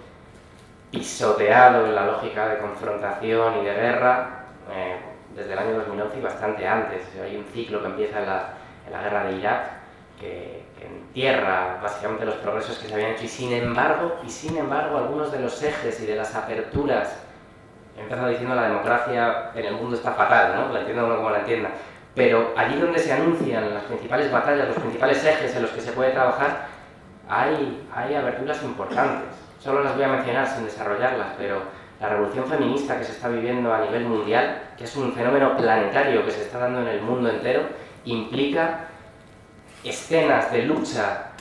pisoteado en la lógica de confrontación y de guerra desde el año 2011 y bastante antes. Hay un ciclo que empieza en la guerra de Irak que entierra básicamente los progresos que se habían hecho, y sin embargo algunos de los ejes y de las aperturas, he empezado diciendo la democracia en el mundo está fatal, ¿no? La entienda uno como la entienda, pero allí donde se anuncian las principales batallas, los principales ejes en los que se puede trabajar, hay aberturas importantes. Solo las voy a mencionar sin desarrollarlas, pero la revolución feminista que se está viviendo a nivel mundial, que es un fenómeno planetario que se está dando en el mundo entero, implica escenas de lucha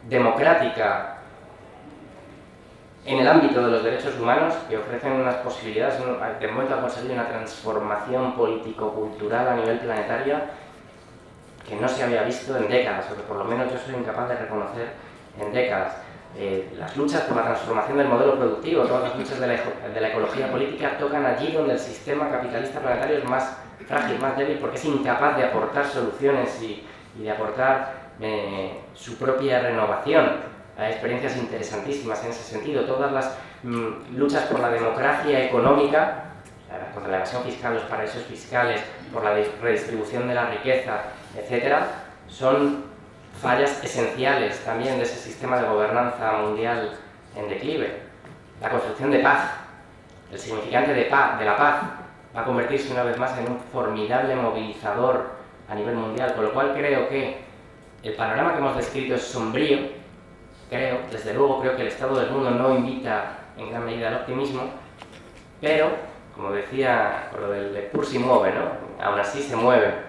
democrática en el ámbito de los derechos humanos que ofrecen unas posibilidades, de momento a conseguir una transformación político-cultural a nivel planetario que no se había visto en décadas, o que por lo menos yo soy incapaz de reconocer en décadas. Las luchas por la transformación del modelo productivo, todas las luchas de la ecología política tocan allí donde el sistema capitalista planetario es más frágil, más débil, porque es incapaz de aportar soluciones y de aportar su propia renovación. Hay experiencias interesantísimas en ese sentido. Todas las luchas por la democracia económica, contra la evasión fiscal, los paraísos fiscales, por la redistribución de la riqueza, etc., son fallas esenciales también de ese sistema de gobernanza mundial en declive. La construcción de paz, el significante de la paz, va a convertirse una vez más en un formidable movilizador a nivel mundial, con lo cual creo que el panorama que hemos descrito es sombrío. Desde luego creo que el estado del mundo no invita en gran medida al optimismo, pero, como decía, con lo del Lecture si mueve, ¿no? Aún así se mueve.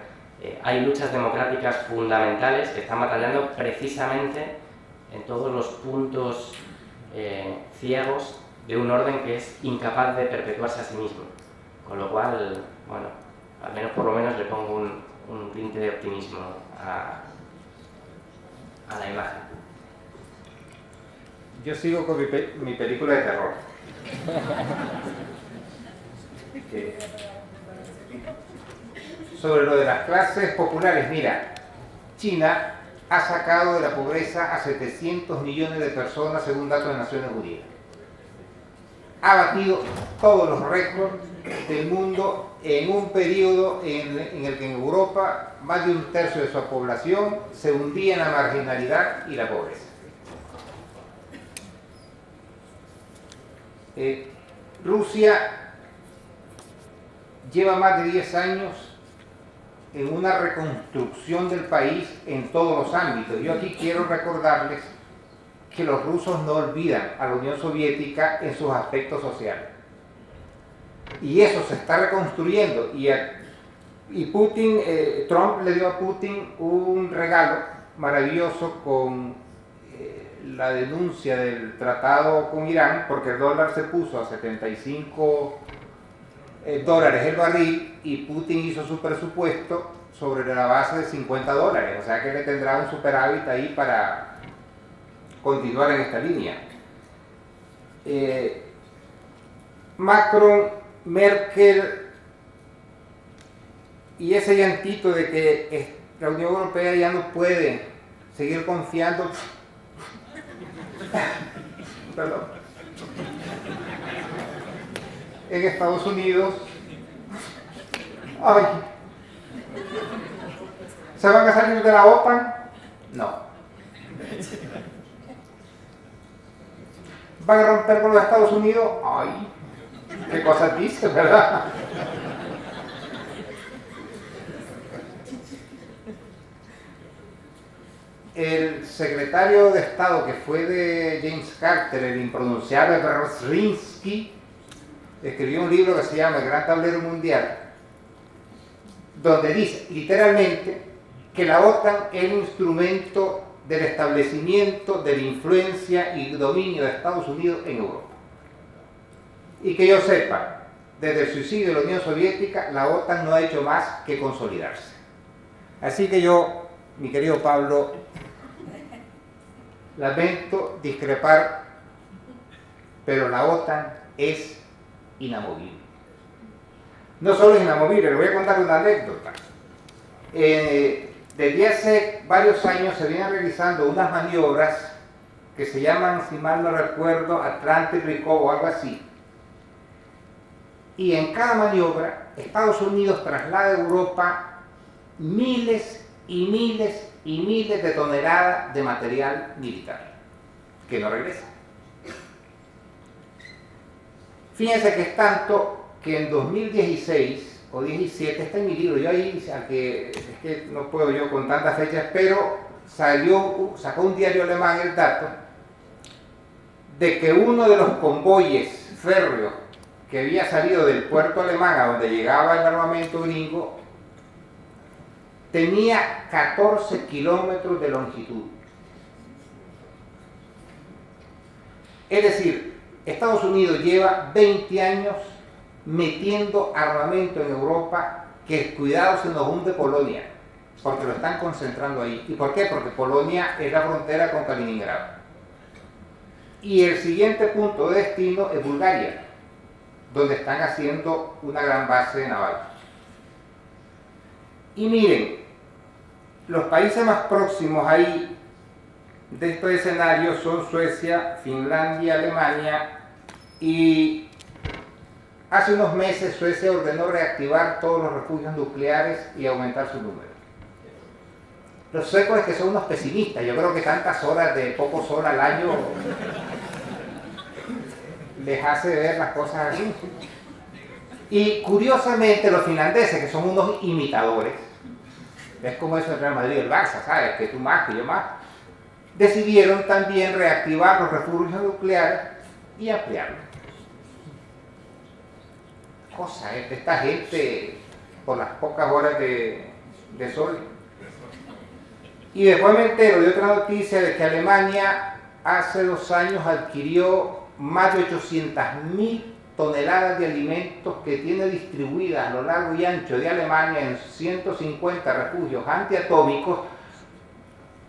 Hay luchas democráticas fundamentales que están batallando precisamente en todos los puntos ciegos de un orden que es incapaz de perpetuarse a sí mismo. Con lo cual, bueno, al menos por lo menos le pongo un tinte de optimismo a la imagen. Yo sigo con mi película de terror. Sobre lo de las clases populares, mira, China ha sacado de la pobreza a 700 millones de personas según datos de Naciones Unidas. Ha batido todos los récords del mundo en un periodo en el que en Europa más de un tercio de su población se hundía en la marginalidad y la pobreza. Rusia lleva más de 10 años en una reconstrucción del país en todos los ámbitos. Yo aquí quiero recordarles que los rusos no olvidan a la Unión Soviética en sus aspectos sociales. Y eso se está reconstruyendo. Y Putin, Trump le dio a Putin un regalo maravilloso con la denuncia del tratado con Irán, porque el dólar se puso a 75 dólares el barril y Putin hizo su presupuesto sobre la base de 50 dólares, o sea que le tendrá un superávit ahí para continuar en esta línea. Macron, Merkel y ese llantito de que la Unión Europea ya no puede seguir confiando en Estados Unidos. Ay, ¿se van a salir de la OTAN? No. ¿Van a romper con los Estados Unidos? Ay, qué cosas dice, ¿verdad? El secretario de Estado que fue de James Carter, el impronunciable Brzezinski, escribió un libro que se llama El Gran Tablero Mundial, donde dice literalmente que la OTAN es el instrumento del establecimiento de la influencia y dominio de Estados Unidos en Europa. Y que yo sepa, desde el suicidio de la Unión Soviética, la OTAN no ha hecho más que consolidarse. Así que yo, mi querido Pablo, lamento discrepar, pero la OTAN es inamovible. No solo es inamovible, le voy a contar una anécdota. Desde hace varios años se vienen realizando unas maniobras que se llaman, si mal no recuerdo, Atlantic Recovery o algo así. Y en cada maniobra, Estados Unidos traslada a Europa miles y miles y miles de toneladas de material militar que no regresa. Fíjense que es tanto que en 2016 o 17, está en mi libro, yo ahí, es que no puedo yo con tantas fechas, pero sacó un diario alemán el dato de que uno de los convoyes férreos que había salido del puerto alemán a donde llegaba el armamento gringo tenía 14 kilómetros de longitud. Es decir, Estados Unidos lleva 20 años metiendo armamento en Europa que, cuidado, se nos hunde Polonia, porque lo están concentrando ahí. ¿Y por qué? Porque Polonia es la frontera con Kaliningrado. Y el siguiente punto de destino es Bulgaria, donde están haciendo una gran base naval. Y miren, los países más próximos ahí de estos escenarios son Suecia, Finlandia, Alemania, y hace unos meses Suecia ordenó reactivar todos los refugios nucleares y aumentar su número. Los suecos es que son unos pesimistas, yo creo que tantas horas de poco sol al año les hace ver las cosas así. Y curiosamente los finlandeses, que son unos imitadores, es como eso del Real Madrid y el Barça, ¿sabes? Que tú más, que yo más, decidieron también reactivar los refugios nucleares y ampliarlos. Cosa de esta gente por las pocas horas de sol. Y después me entero de otra noticia de que Alemania hace 2 años adquirió más de 800.000 toneladas de alimentos que tiene distribuidas a lo largo y ancho de Alemania en 150 refugios antiatómicos,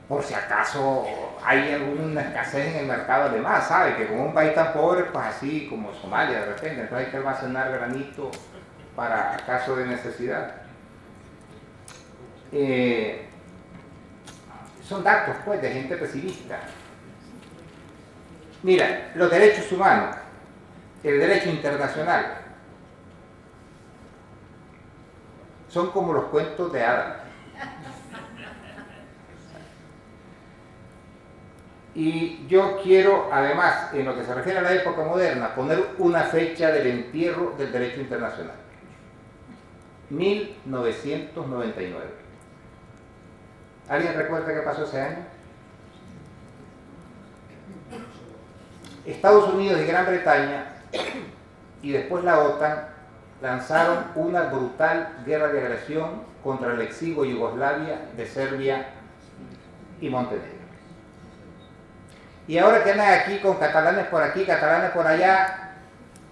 por si acaso hay alguna escasez en el mercado alemán, ¿sabe? Que como un país tan pobre, pues así como Somalia de repente, entonces hay que almacenar granito para caso de necesidad. Son datos, pues, de gente pesimista. Mira, los derechos humanos, el derecho internacional, son como los cuentos de hadas. Y yo quiero, además, en lo que se refiere a la época moderna, poner una fecha del entierro del derecho internacional. 1999. ¿Alguien recuerda qué pasó ese año? Estados Unidos y Gran Bretaña y después la OTAN lanzaron una brutal guerra de agresión contra el exiguo Yugoslavia de Serbia y Montenegro. Y ahora que andan aquí con catalanes por aquí, catalanes por allá,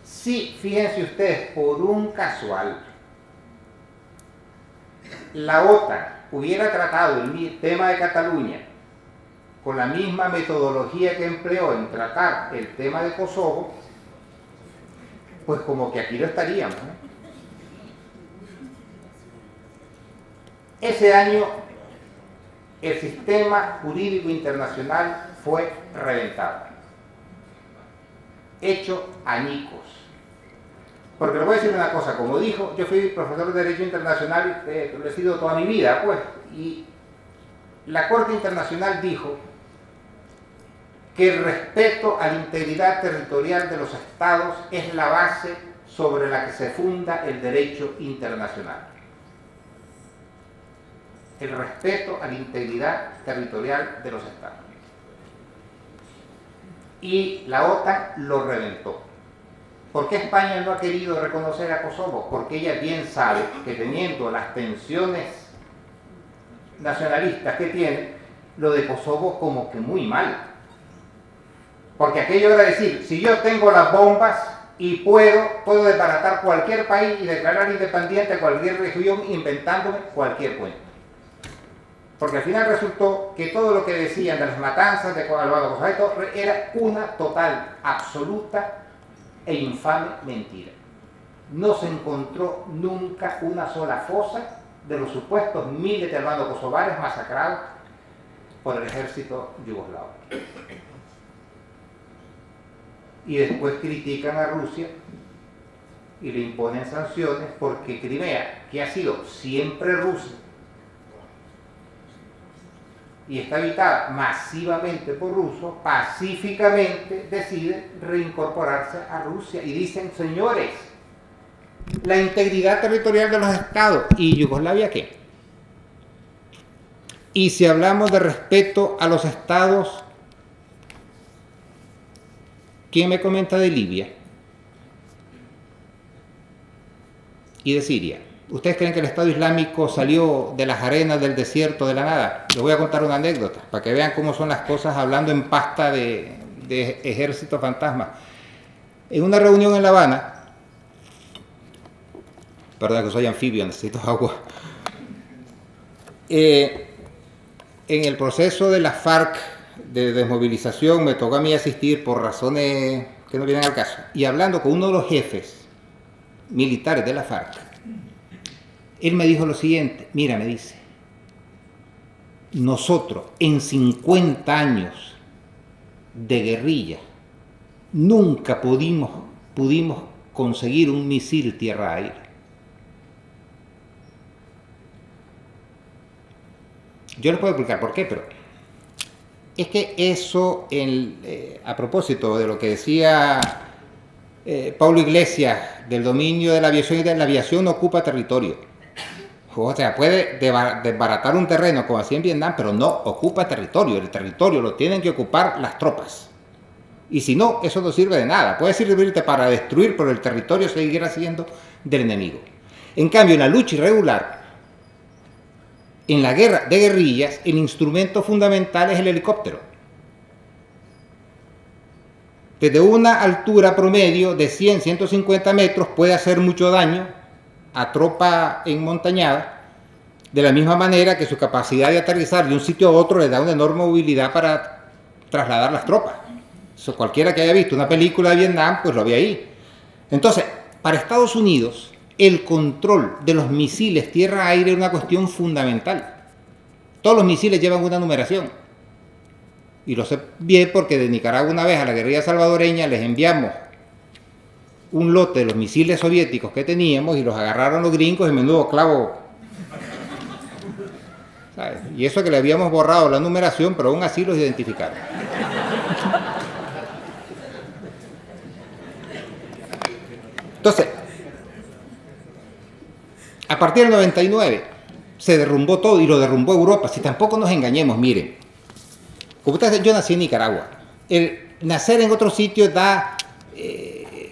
sí, fíjense ustedes, por un casual, la OTAN hubiera tratado el tema de Cataluña con la misma metodología que empleó en tratar el tema de Kosovo, pues como que aquí lo estaríamos, ¿no? Ese año el sistema jurídico internacional fue reventado, hecho añicos. Porque le voy a decir una cosa, como dijo, yo fui profesor de Derecho Internacional, lo he sido toda mi vida, pues, y la Corte Internacional dijo que el respeto a la integridad territorial de los estados es la base sobre la que se funda el derecho internacional. El respeto a la integridad territorial de los estados. Y la OTAN lo reventó. ¿Por qué España no ha querido reconocer a Kosovo? Porque ella bien sabe que teniendo las tensiones nacionalistas que tiene, lo de Kosovo como que muy mal. Porque aquello era decir, si yo tengo las bombas, y puedo desbaratar cualquier país y declarar independiente a cualquier región inventándome cualquier cuento. Porque al final resultó que todo lo que decían de las matanzas de Álvaro Cosaeto era una total, absoluta e infame mentira. No se encontró nunca una sola fosa de los supuestos miles de hermanos kosovares masacrados por el ejército yugoslavo. Y después critican a Rusia y le imponen sanciones porque Crimea, que ha sido siempre rusa y está habitada masivamente por rusos, pacíficamente decide reincorporarse a Rusia y dicen, señores, la integridad territorial de los estados. ¿Y Yugoslavia qué? Y si hablamos de respeto a los estados, ¿quién me comenta de Libia y de Siria? ¿Ustedes creen que el Estado Islámico salió de las arenas del desierto de la nada? Les voy a contar una anécdota para que vean cómo son las cosas hablando en pasta de ejército fantasma. En una reunión en La Habana, perdón que soy anfibio, necesito agua. En el proceso de la FARC de desmovilización me tocó a mí asistir por razones que no vienen al caso. Y hablando con uno de los jefes militares de la FARC, él me dijo lo siguiente, mira, me dice, nosotros en 50 años de guerrilla nunca pudimos conseguir un misil tierra-aire. Yo les puedo explicar por qué, pero es que eso, a propósito de lo que decía Pablo Iglesias del dominio de la aviación no ocupa territorio. O sea, puede desbaratar un terreno como así en Vietnam, pero no ocupa territorio. El territorio lo tienen que ocupar las tropas. Y si no, eso no sirve de nada. Puede servirte para destruir, pero el territorio seguirá siendo del enemigo. En cambio, en la lucha irregular, en la guerra de guerrillas, el instrumento fundamental es el helicóptero. Desde una altura promedio de 100, 150 metros puede hacer mucho daño a tropa enmontañada, de la misma manera que su capacidad de aterrizar de un sitio a otro le da una enorme movilidad para trasladar las tropas. Eso, cualquiera que haya visto una película de Vietnam, pues lo ve ahí. Entonces, para Estados Unidos, el control de los misiles tierra-aire es una cuestión fundamental. Todos los misiles llevan una numeración. Y lo sé bien porque de Nicaragua una vez a la guerrilla salvadoreña les enviamos un lote de los misiles soviéticos que teníamos y los agarraron los gringos y menudo clavo. ¿Sabes? Y eso que le habíamos borrado la numeración, pero aún así los identificaron. Entonces, a partir del 99 se derrumbó todo y lo derrumbó Europa. Si tampoco nos engañemos, miren. Como ustedes saben, yo nací en Nicaragua. El nacer en otro sitio da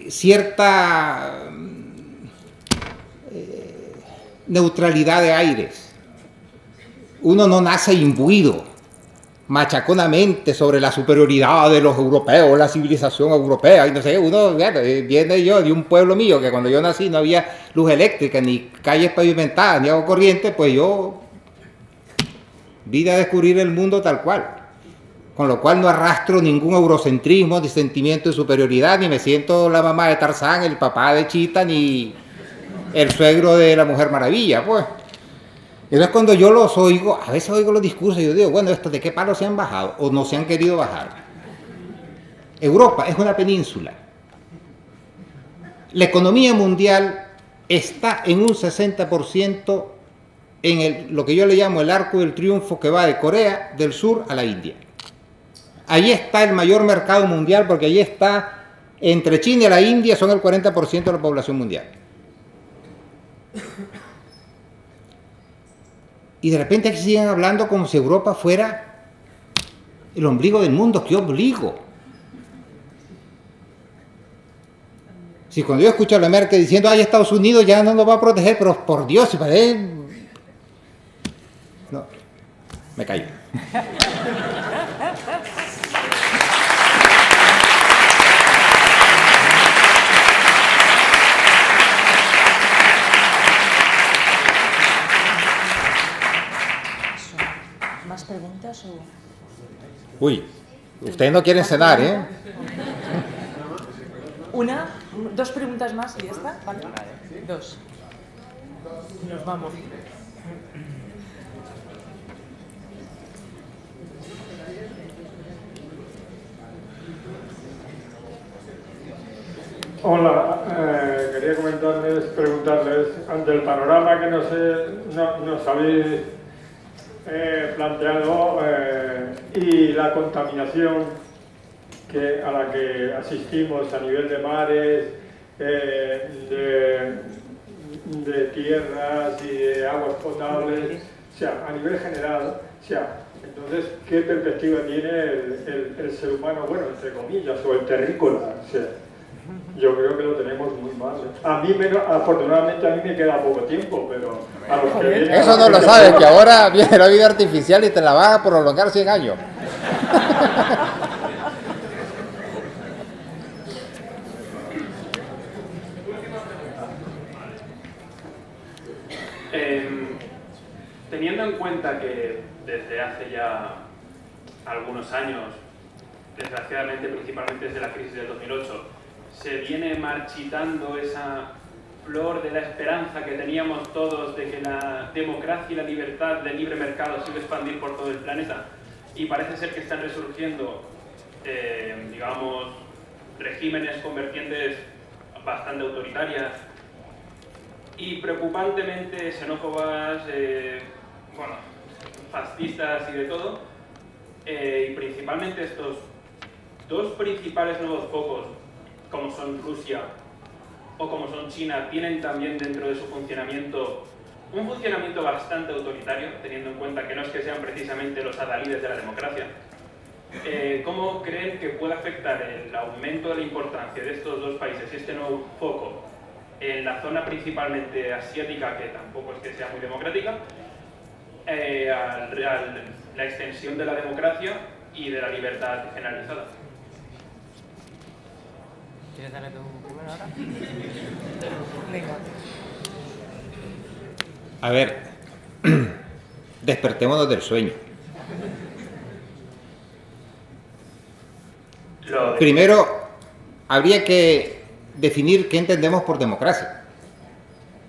cierta neutralidad de aires. Uno no nace imbuido machaconamente sobre la superioridad de los europeos, la civilización europea, y no sé, uno viene yo de un pueblo mío que cuando yo nací no había luz eléctrica, ni calles pavimentadas, ni agua corriente, pues yo vine a descubrir el mundo tal cual. Con lo cual no arrastro ningún eurocentrismo, ni sentimiento de superioridad, ni me siento la mamá de Tarzán, el papá de Chita, ni el suegro de la Mujer Maravilla, pues. Entonces cuando yo los oigo, a veces oigo los discursos y yo digo, bueno, ¿estos de qué palo se han bajado o no se han querido bajar? Europa es una península. La economía mundial está en un 60% en lo que yo le llamo el arco del triunfo que va de Corea del Sur a la India. Allí está el mayor mercado mundial porque allí está, entre China y la India son el 40% de la población mundial. Y de repente aquí siguen hablando como si Europa fuera el ombligo del mundo. ¿Qué ombligo? Si cuando yo escucho a la Merkel diciendo, ay, Estados Unidos ya no nos va a proteger, pero por Dios, si parece... No, me callo. Uy, ustedes no quieren cenar, ¿eh? Dos preguntas más y ya está. Vale. Dos. Nos vamos. Hola, quería preguntarles, ante el panorama que nos habéis planteado y la contaminación a la que asistimos a nivel de mares, de tierras y de aguas potables, o sea, a nivel general, o sea, entonces, ¿qué perspectiva tiene el ser humano, bueno, entre comillas, o el terrícola? O sea, yo creo que lo tenemos muy mal. A mí, afortunadamente, a mí me queda poco tiempo, pero a los que vienen... Eso no lo sabes, que ahora viene la vida artificial y te la vas a prolongar 100 años. Teniendo en cuenta que desde hace ya algunos años, desgraciadamente principalmente desde la crisis del 2008, se viene marchitando esa flor de la esperanza que teníamos todos de que la democracia y la libertad del libre mercado se iba a expandir por todo el planeta, y parece ser que están resurgiendo, digamos, regímenes con vertientes bastante autoritarias y preocupantemente xenófobas, fascistas y de todo, y principalmente estos dos principales nuevos focos, como son Rusia o como son China, tienen también dentro de su funcionamiento un funcionamiento bastante autoritario, teniendo en cuenta que no es que sean precisamente los adalides de la democracia. ¿Cómo creen que puede afectar el aumento de la importancia de estos dos países y este nuevo foco en la zona principalmente asiática, que tampoco es que sea muy democrática, la extensión de la democracia y de la libertad generalizada? ¿Quieres darle tú primero ahora? Venga. A ver, despertémonos del sueño. Primero, habría que definir qué entendemos por democracia.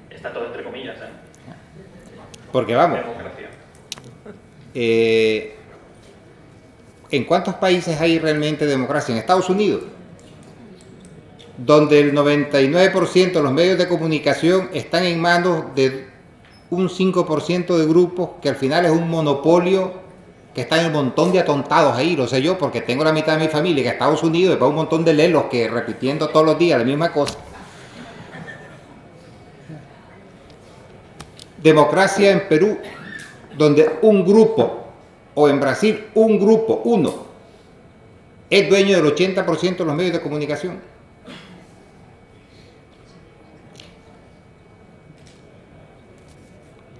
Está todo entre comillas, ¿eh? Porque vamos, Democracia. ¿En cuántos países hay realmente democracia? En Estados Unidos, donde el 99% de los medios de comunicación están en manos de un 5% de grupos que al final es un monopolio, que están un montón de atontados ahí, lo sé yo, porque tengo la mitad de mi familia que en Estados Unidos y para un montón de lelos que repitiendo todos los días la misma cosa. Democracia en Perú, donde un grupo, o en Brasil un grupo, uno, es dueño del 80% de los medios de comunicación.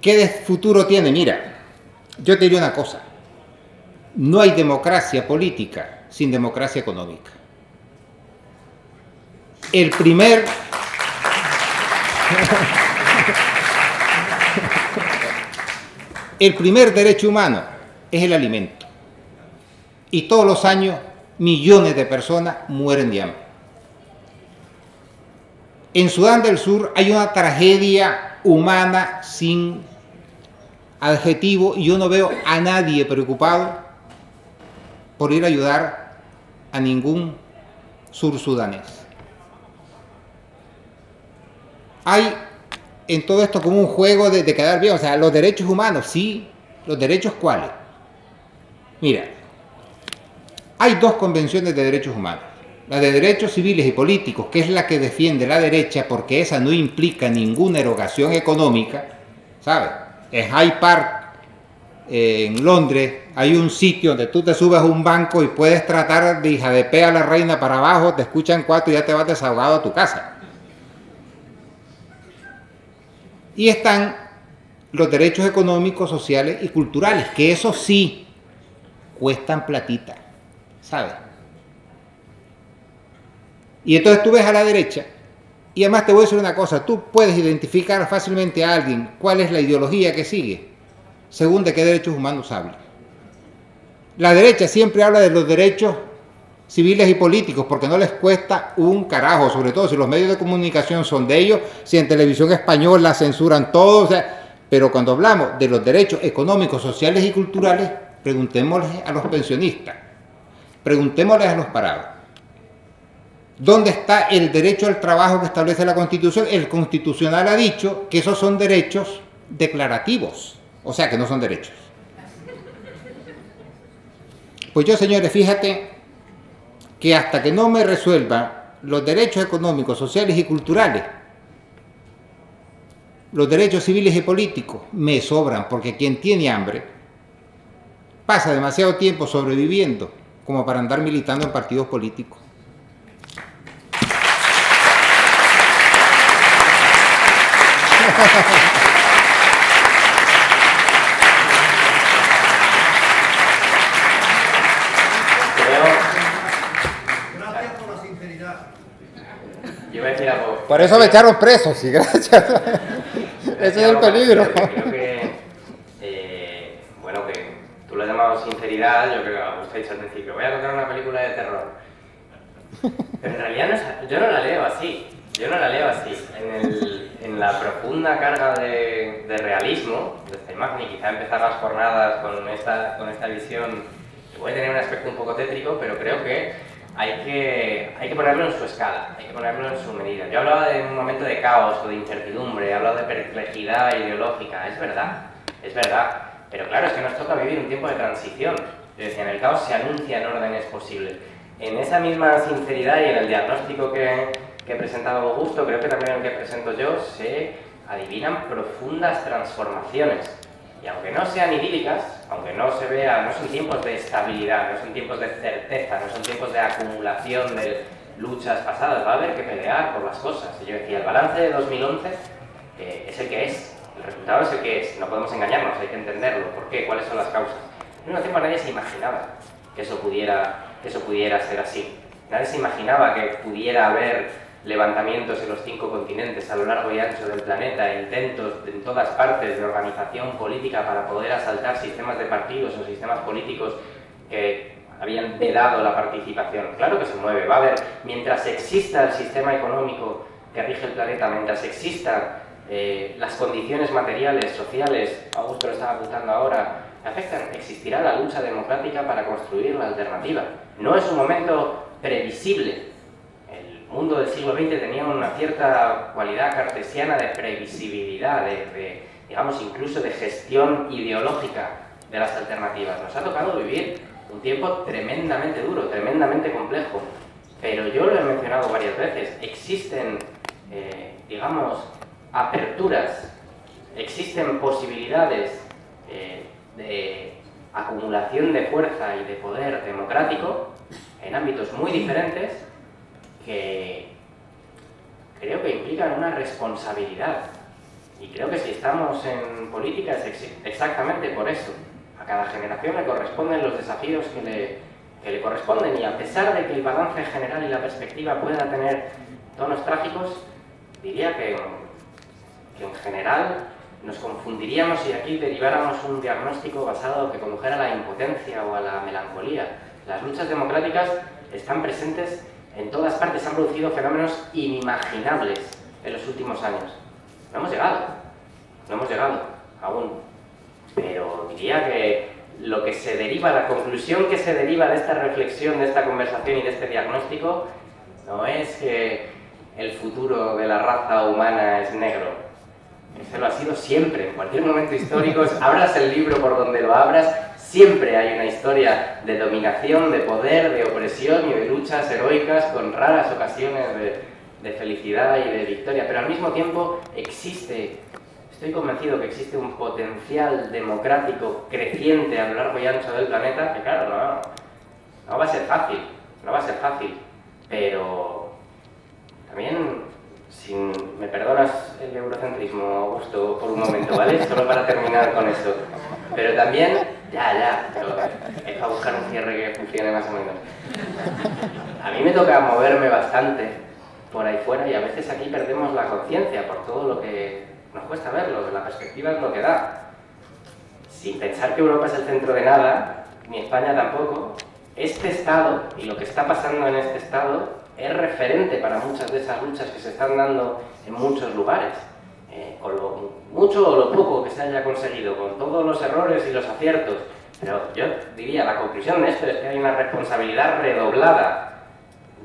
¿Qué futuro tiene? Mira, yo te diría una cosa. No hay democracia política sin democracia económica. El primer derecho humano es el alimento. Y todos los años millones de personas mueren de hambre. En Sudán del Sur hay una tragedia humana sin adjetivo y yo no veo a nadie preocupado por ir a ayudar a ningún sursudanés. Hay en todo esto como un juego de quedar bien, o sea, los derechos humanos, sí, los derechos ¿cuáles? Mira, hay dos convenciones de derechos humanos, la de derechos civiles y políticos, que es la que defiende la derecha porque esa no implica ninguna erogación económica, ¿sabes? En Hyde Park, en Londres, hay un sitio donde tú te subes a un banco y puedes tratar de hija de pe a la reina para abajo, te escuchan 4 y ya te vas desahogado a tu casa. Y están los derechos económicos, sociales y culturales, que eso sí cuestan platita, ¿sabes? Y entonces tú ves a la derecha, y además te voy a decir una cosa, tú puedes identificar fácilmente a alguien cuál es la ideología que sigue, según de qué derechos humanos habla. La derecha siempre habla de los derechos civiles y políticos porque no les cuesta un carajo, sobre todo si los medios de comunicación son de ellos, si en televisión española censuran todo, o sea, pero cuando hablamos de los derechos económicos, sociales y culturales, preguntémosles a los pensionistas, preguntémosles a los parados. ¿Dónde está el derecho al trabajo que establece la Constitución? El Constitucional ha dicho que esos son derechos declarativos, o sea que no son derechos. Pues yo, señores, fíjate que hasta que no me resuelvan los derechos económicos, sociales y culturales, los derechos civiles y políticos me sobran, porque quien tiene hambre pasa demasiado tiempo sobreviviendo como para andar militando en partidos políticos. Gracias por la sinceridad. Yo voy a decir algo. Por eso me echaron preso, sí, gracias. Ese es el peligro. Creo que, bueno, que tú lo has llamado sinceridad, yo creo que a usted ha dicho al principio, voy a contar una película de terror. Pero en realidad no es, yo no la leo así. Yo no la leo así. En la profunda carga de realismo de esta imagen, y quizá empezar las jornadas con esta visión que puede tener un aspecto un poco tétrico, pero creo que hay que ponerlo en su escala, hay que ponerlo en su medida. Yo hablaba de un momento de caos o de incertidumbre, he hablado de perplejidad ideológica, es verdad, pero claro, es que nos toca vivir un tiempo de transición. Yo decía, en el caos se anuncian órdenes posibles. En esa misma sinceridad y en el diagnóstico que he presentado Augusto, creo que también el que presento yo, se adivinan profundas transformaciones. Y aunque no sean idílicas, aunque no se vea, no son tiempos de estabilidad, no son tiempos de certeza, no son tiempos de acumulación de luchas pasadas, va a haber que pelear por las cosas. Y yo decía, el balance de 2011 es el que es, el resultado es el que es, no podemos engañarnos, hay que entenderlo, ¿por qué? ¿Cuáles son las causas? En un tiempo nadie se imaginaba que eso pudiera ser así. Nadie se imaginaba que pudiera haber levantamientos en los 5 continentes a lo largo y ancho del planeta, intentos en todas partes de organización política para poder asaltar sistemas de partidos o sistemas políticos que habían vedado la participación. Claro que se mueve, va a haber, mientras exista el sistema económico que rige el planeta, mientras existan las condiciones materiales, sociales, Augusto lo estaba apuntando ahora, que afectan, existirá la lucha democrática para construir la alternativa. No es un momento previsible. El mundo del siglo XX tenía una cierta cualidad cartesiana de previsibilidad, digamos, incluso de gestión ideológica de las alternativas. Nos ha tocado vivir un tiempo tremendamente duro, tremendamente complejo, pero yo lo he mencionado varias veces, existen, digamos, aperturas, existen posibilidades de acumulación de fuerza y de poder democrático en ámbitos muy diferentes que creo que implican una responsabilidad. Y creo que si estamos en política es exactamente por eso. A cada generación le corresponden los desafíos que le corresponden, y a pesar de que el balance general y la perspectiva pueda tener tonos trágicos, diría que en general nos confundiríamos si aquí deriváramos un diagnóstico basado que condujera a la impotencia o a la melancolía. Las luchas democráticas están presentes en todas partes, se han producido fenómenos inimaginables en los últimos años. No hemos llegado aún, pero diría que lo que se deriva, la conclusión que se deriva de esta reflexión, de esta conversación y de este diagnóstico, no es que el futuro de la raza humana es negro. Ese lo ha sido siempre, en cualquier momento histórico, abras el libro por donde lo abras, siempre hay una historia de dominación, de poder, de opresión y de luchas heroicas con raras ocasiones de felicidad y de victoria, pero al mismo tiempo estoy convencido que existe un potencial democrático creciente a lo largo y ancho del planeta, que claro, no va a ser fácil, pero también, si me perdonas el eurocentrismo, Augusto, por un momento, ¿vale? Solo para terminar con esto, pero también, pero hay que buscar un cierre que funcione más o menos. A mí me toca moverme bastante por ahí fuera y a veces aquí perdemos la conciencia por todo lo que nos cuesta verlo, la perspectiva es lo que da. Sin pensar que Europa es el centro de nada, ni España tampoco, este Estado y lo que está pasando en este Estado es referente para muchas de esas luchas que se están dando en muchos lugares. Con lo mucho o lo poco que se haya conseguido, con todos los errores y los aciertos, pero yo diría, la conclusión de esto es que hay una responsabilidad redoblada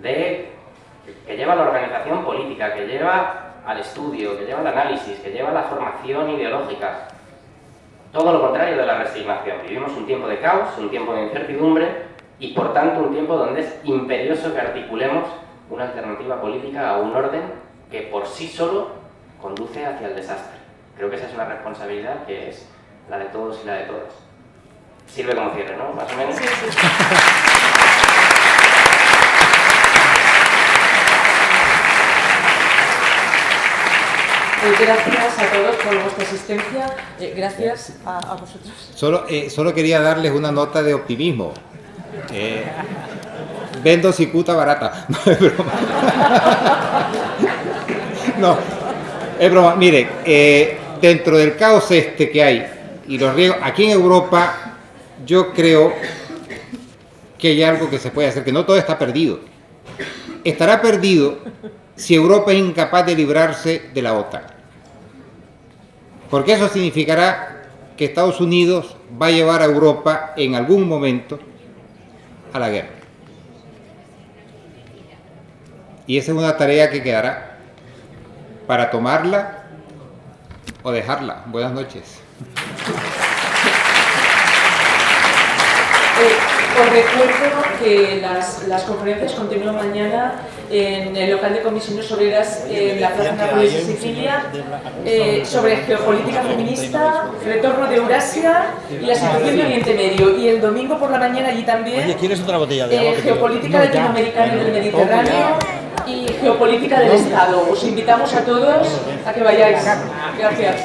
que lleva a la organización política, que lleva al estudio, que lleva al análisis, que lleva a la formación ideológica. Todo lo contrario de la resignación. Vivimos un tiempo de caos, un tiempo de incertidumbre y por tanto un tiempo donde es imperioso que articulemos una alternativa política a un orden que por sí solo conduce hacia el desastre. Creo que esa es una responsabilidad que es la de todos y la de todas. Sirve como cierre, ¿no? Más o menos. Sí, sí. Gracias a todos por vuestra asistencia. Gracias a vosotros. Solo quería darles una nota de optimismo. Vendo cicuta barata. No, es broma. No, es broma. Mire, dentro del caos este que hay y los riesgos, aquí en Europa yo creo que hay algo que se puede hacer, que no todo está perdido. Estará perdido si Europa es incapaz de librarse de la OTAN. Porque eso significará que Estados Unidos va a llevar a Europa en algún momento a la guerra. Y esa es una tarea que quedará para tomarla o dejarla. Buenas noches. Os recuerdo que las conferencias continúan mañana en el local de Comisiones Obreras en la Plaza Nápoles de Sicilia sobre geopolítica feminista, retorno de Eurasia y la situación de Oriente Medio. Y el domingo por la mañana allí también. Oye, ¿quieres otra botella de agua? Geopolítica latinoamericana y del Mediterráneo y geopolítica del Estado. Os invitamos a todos a que vayáis. Gracias.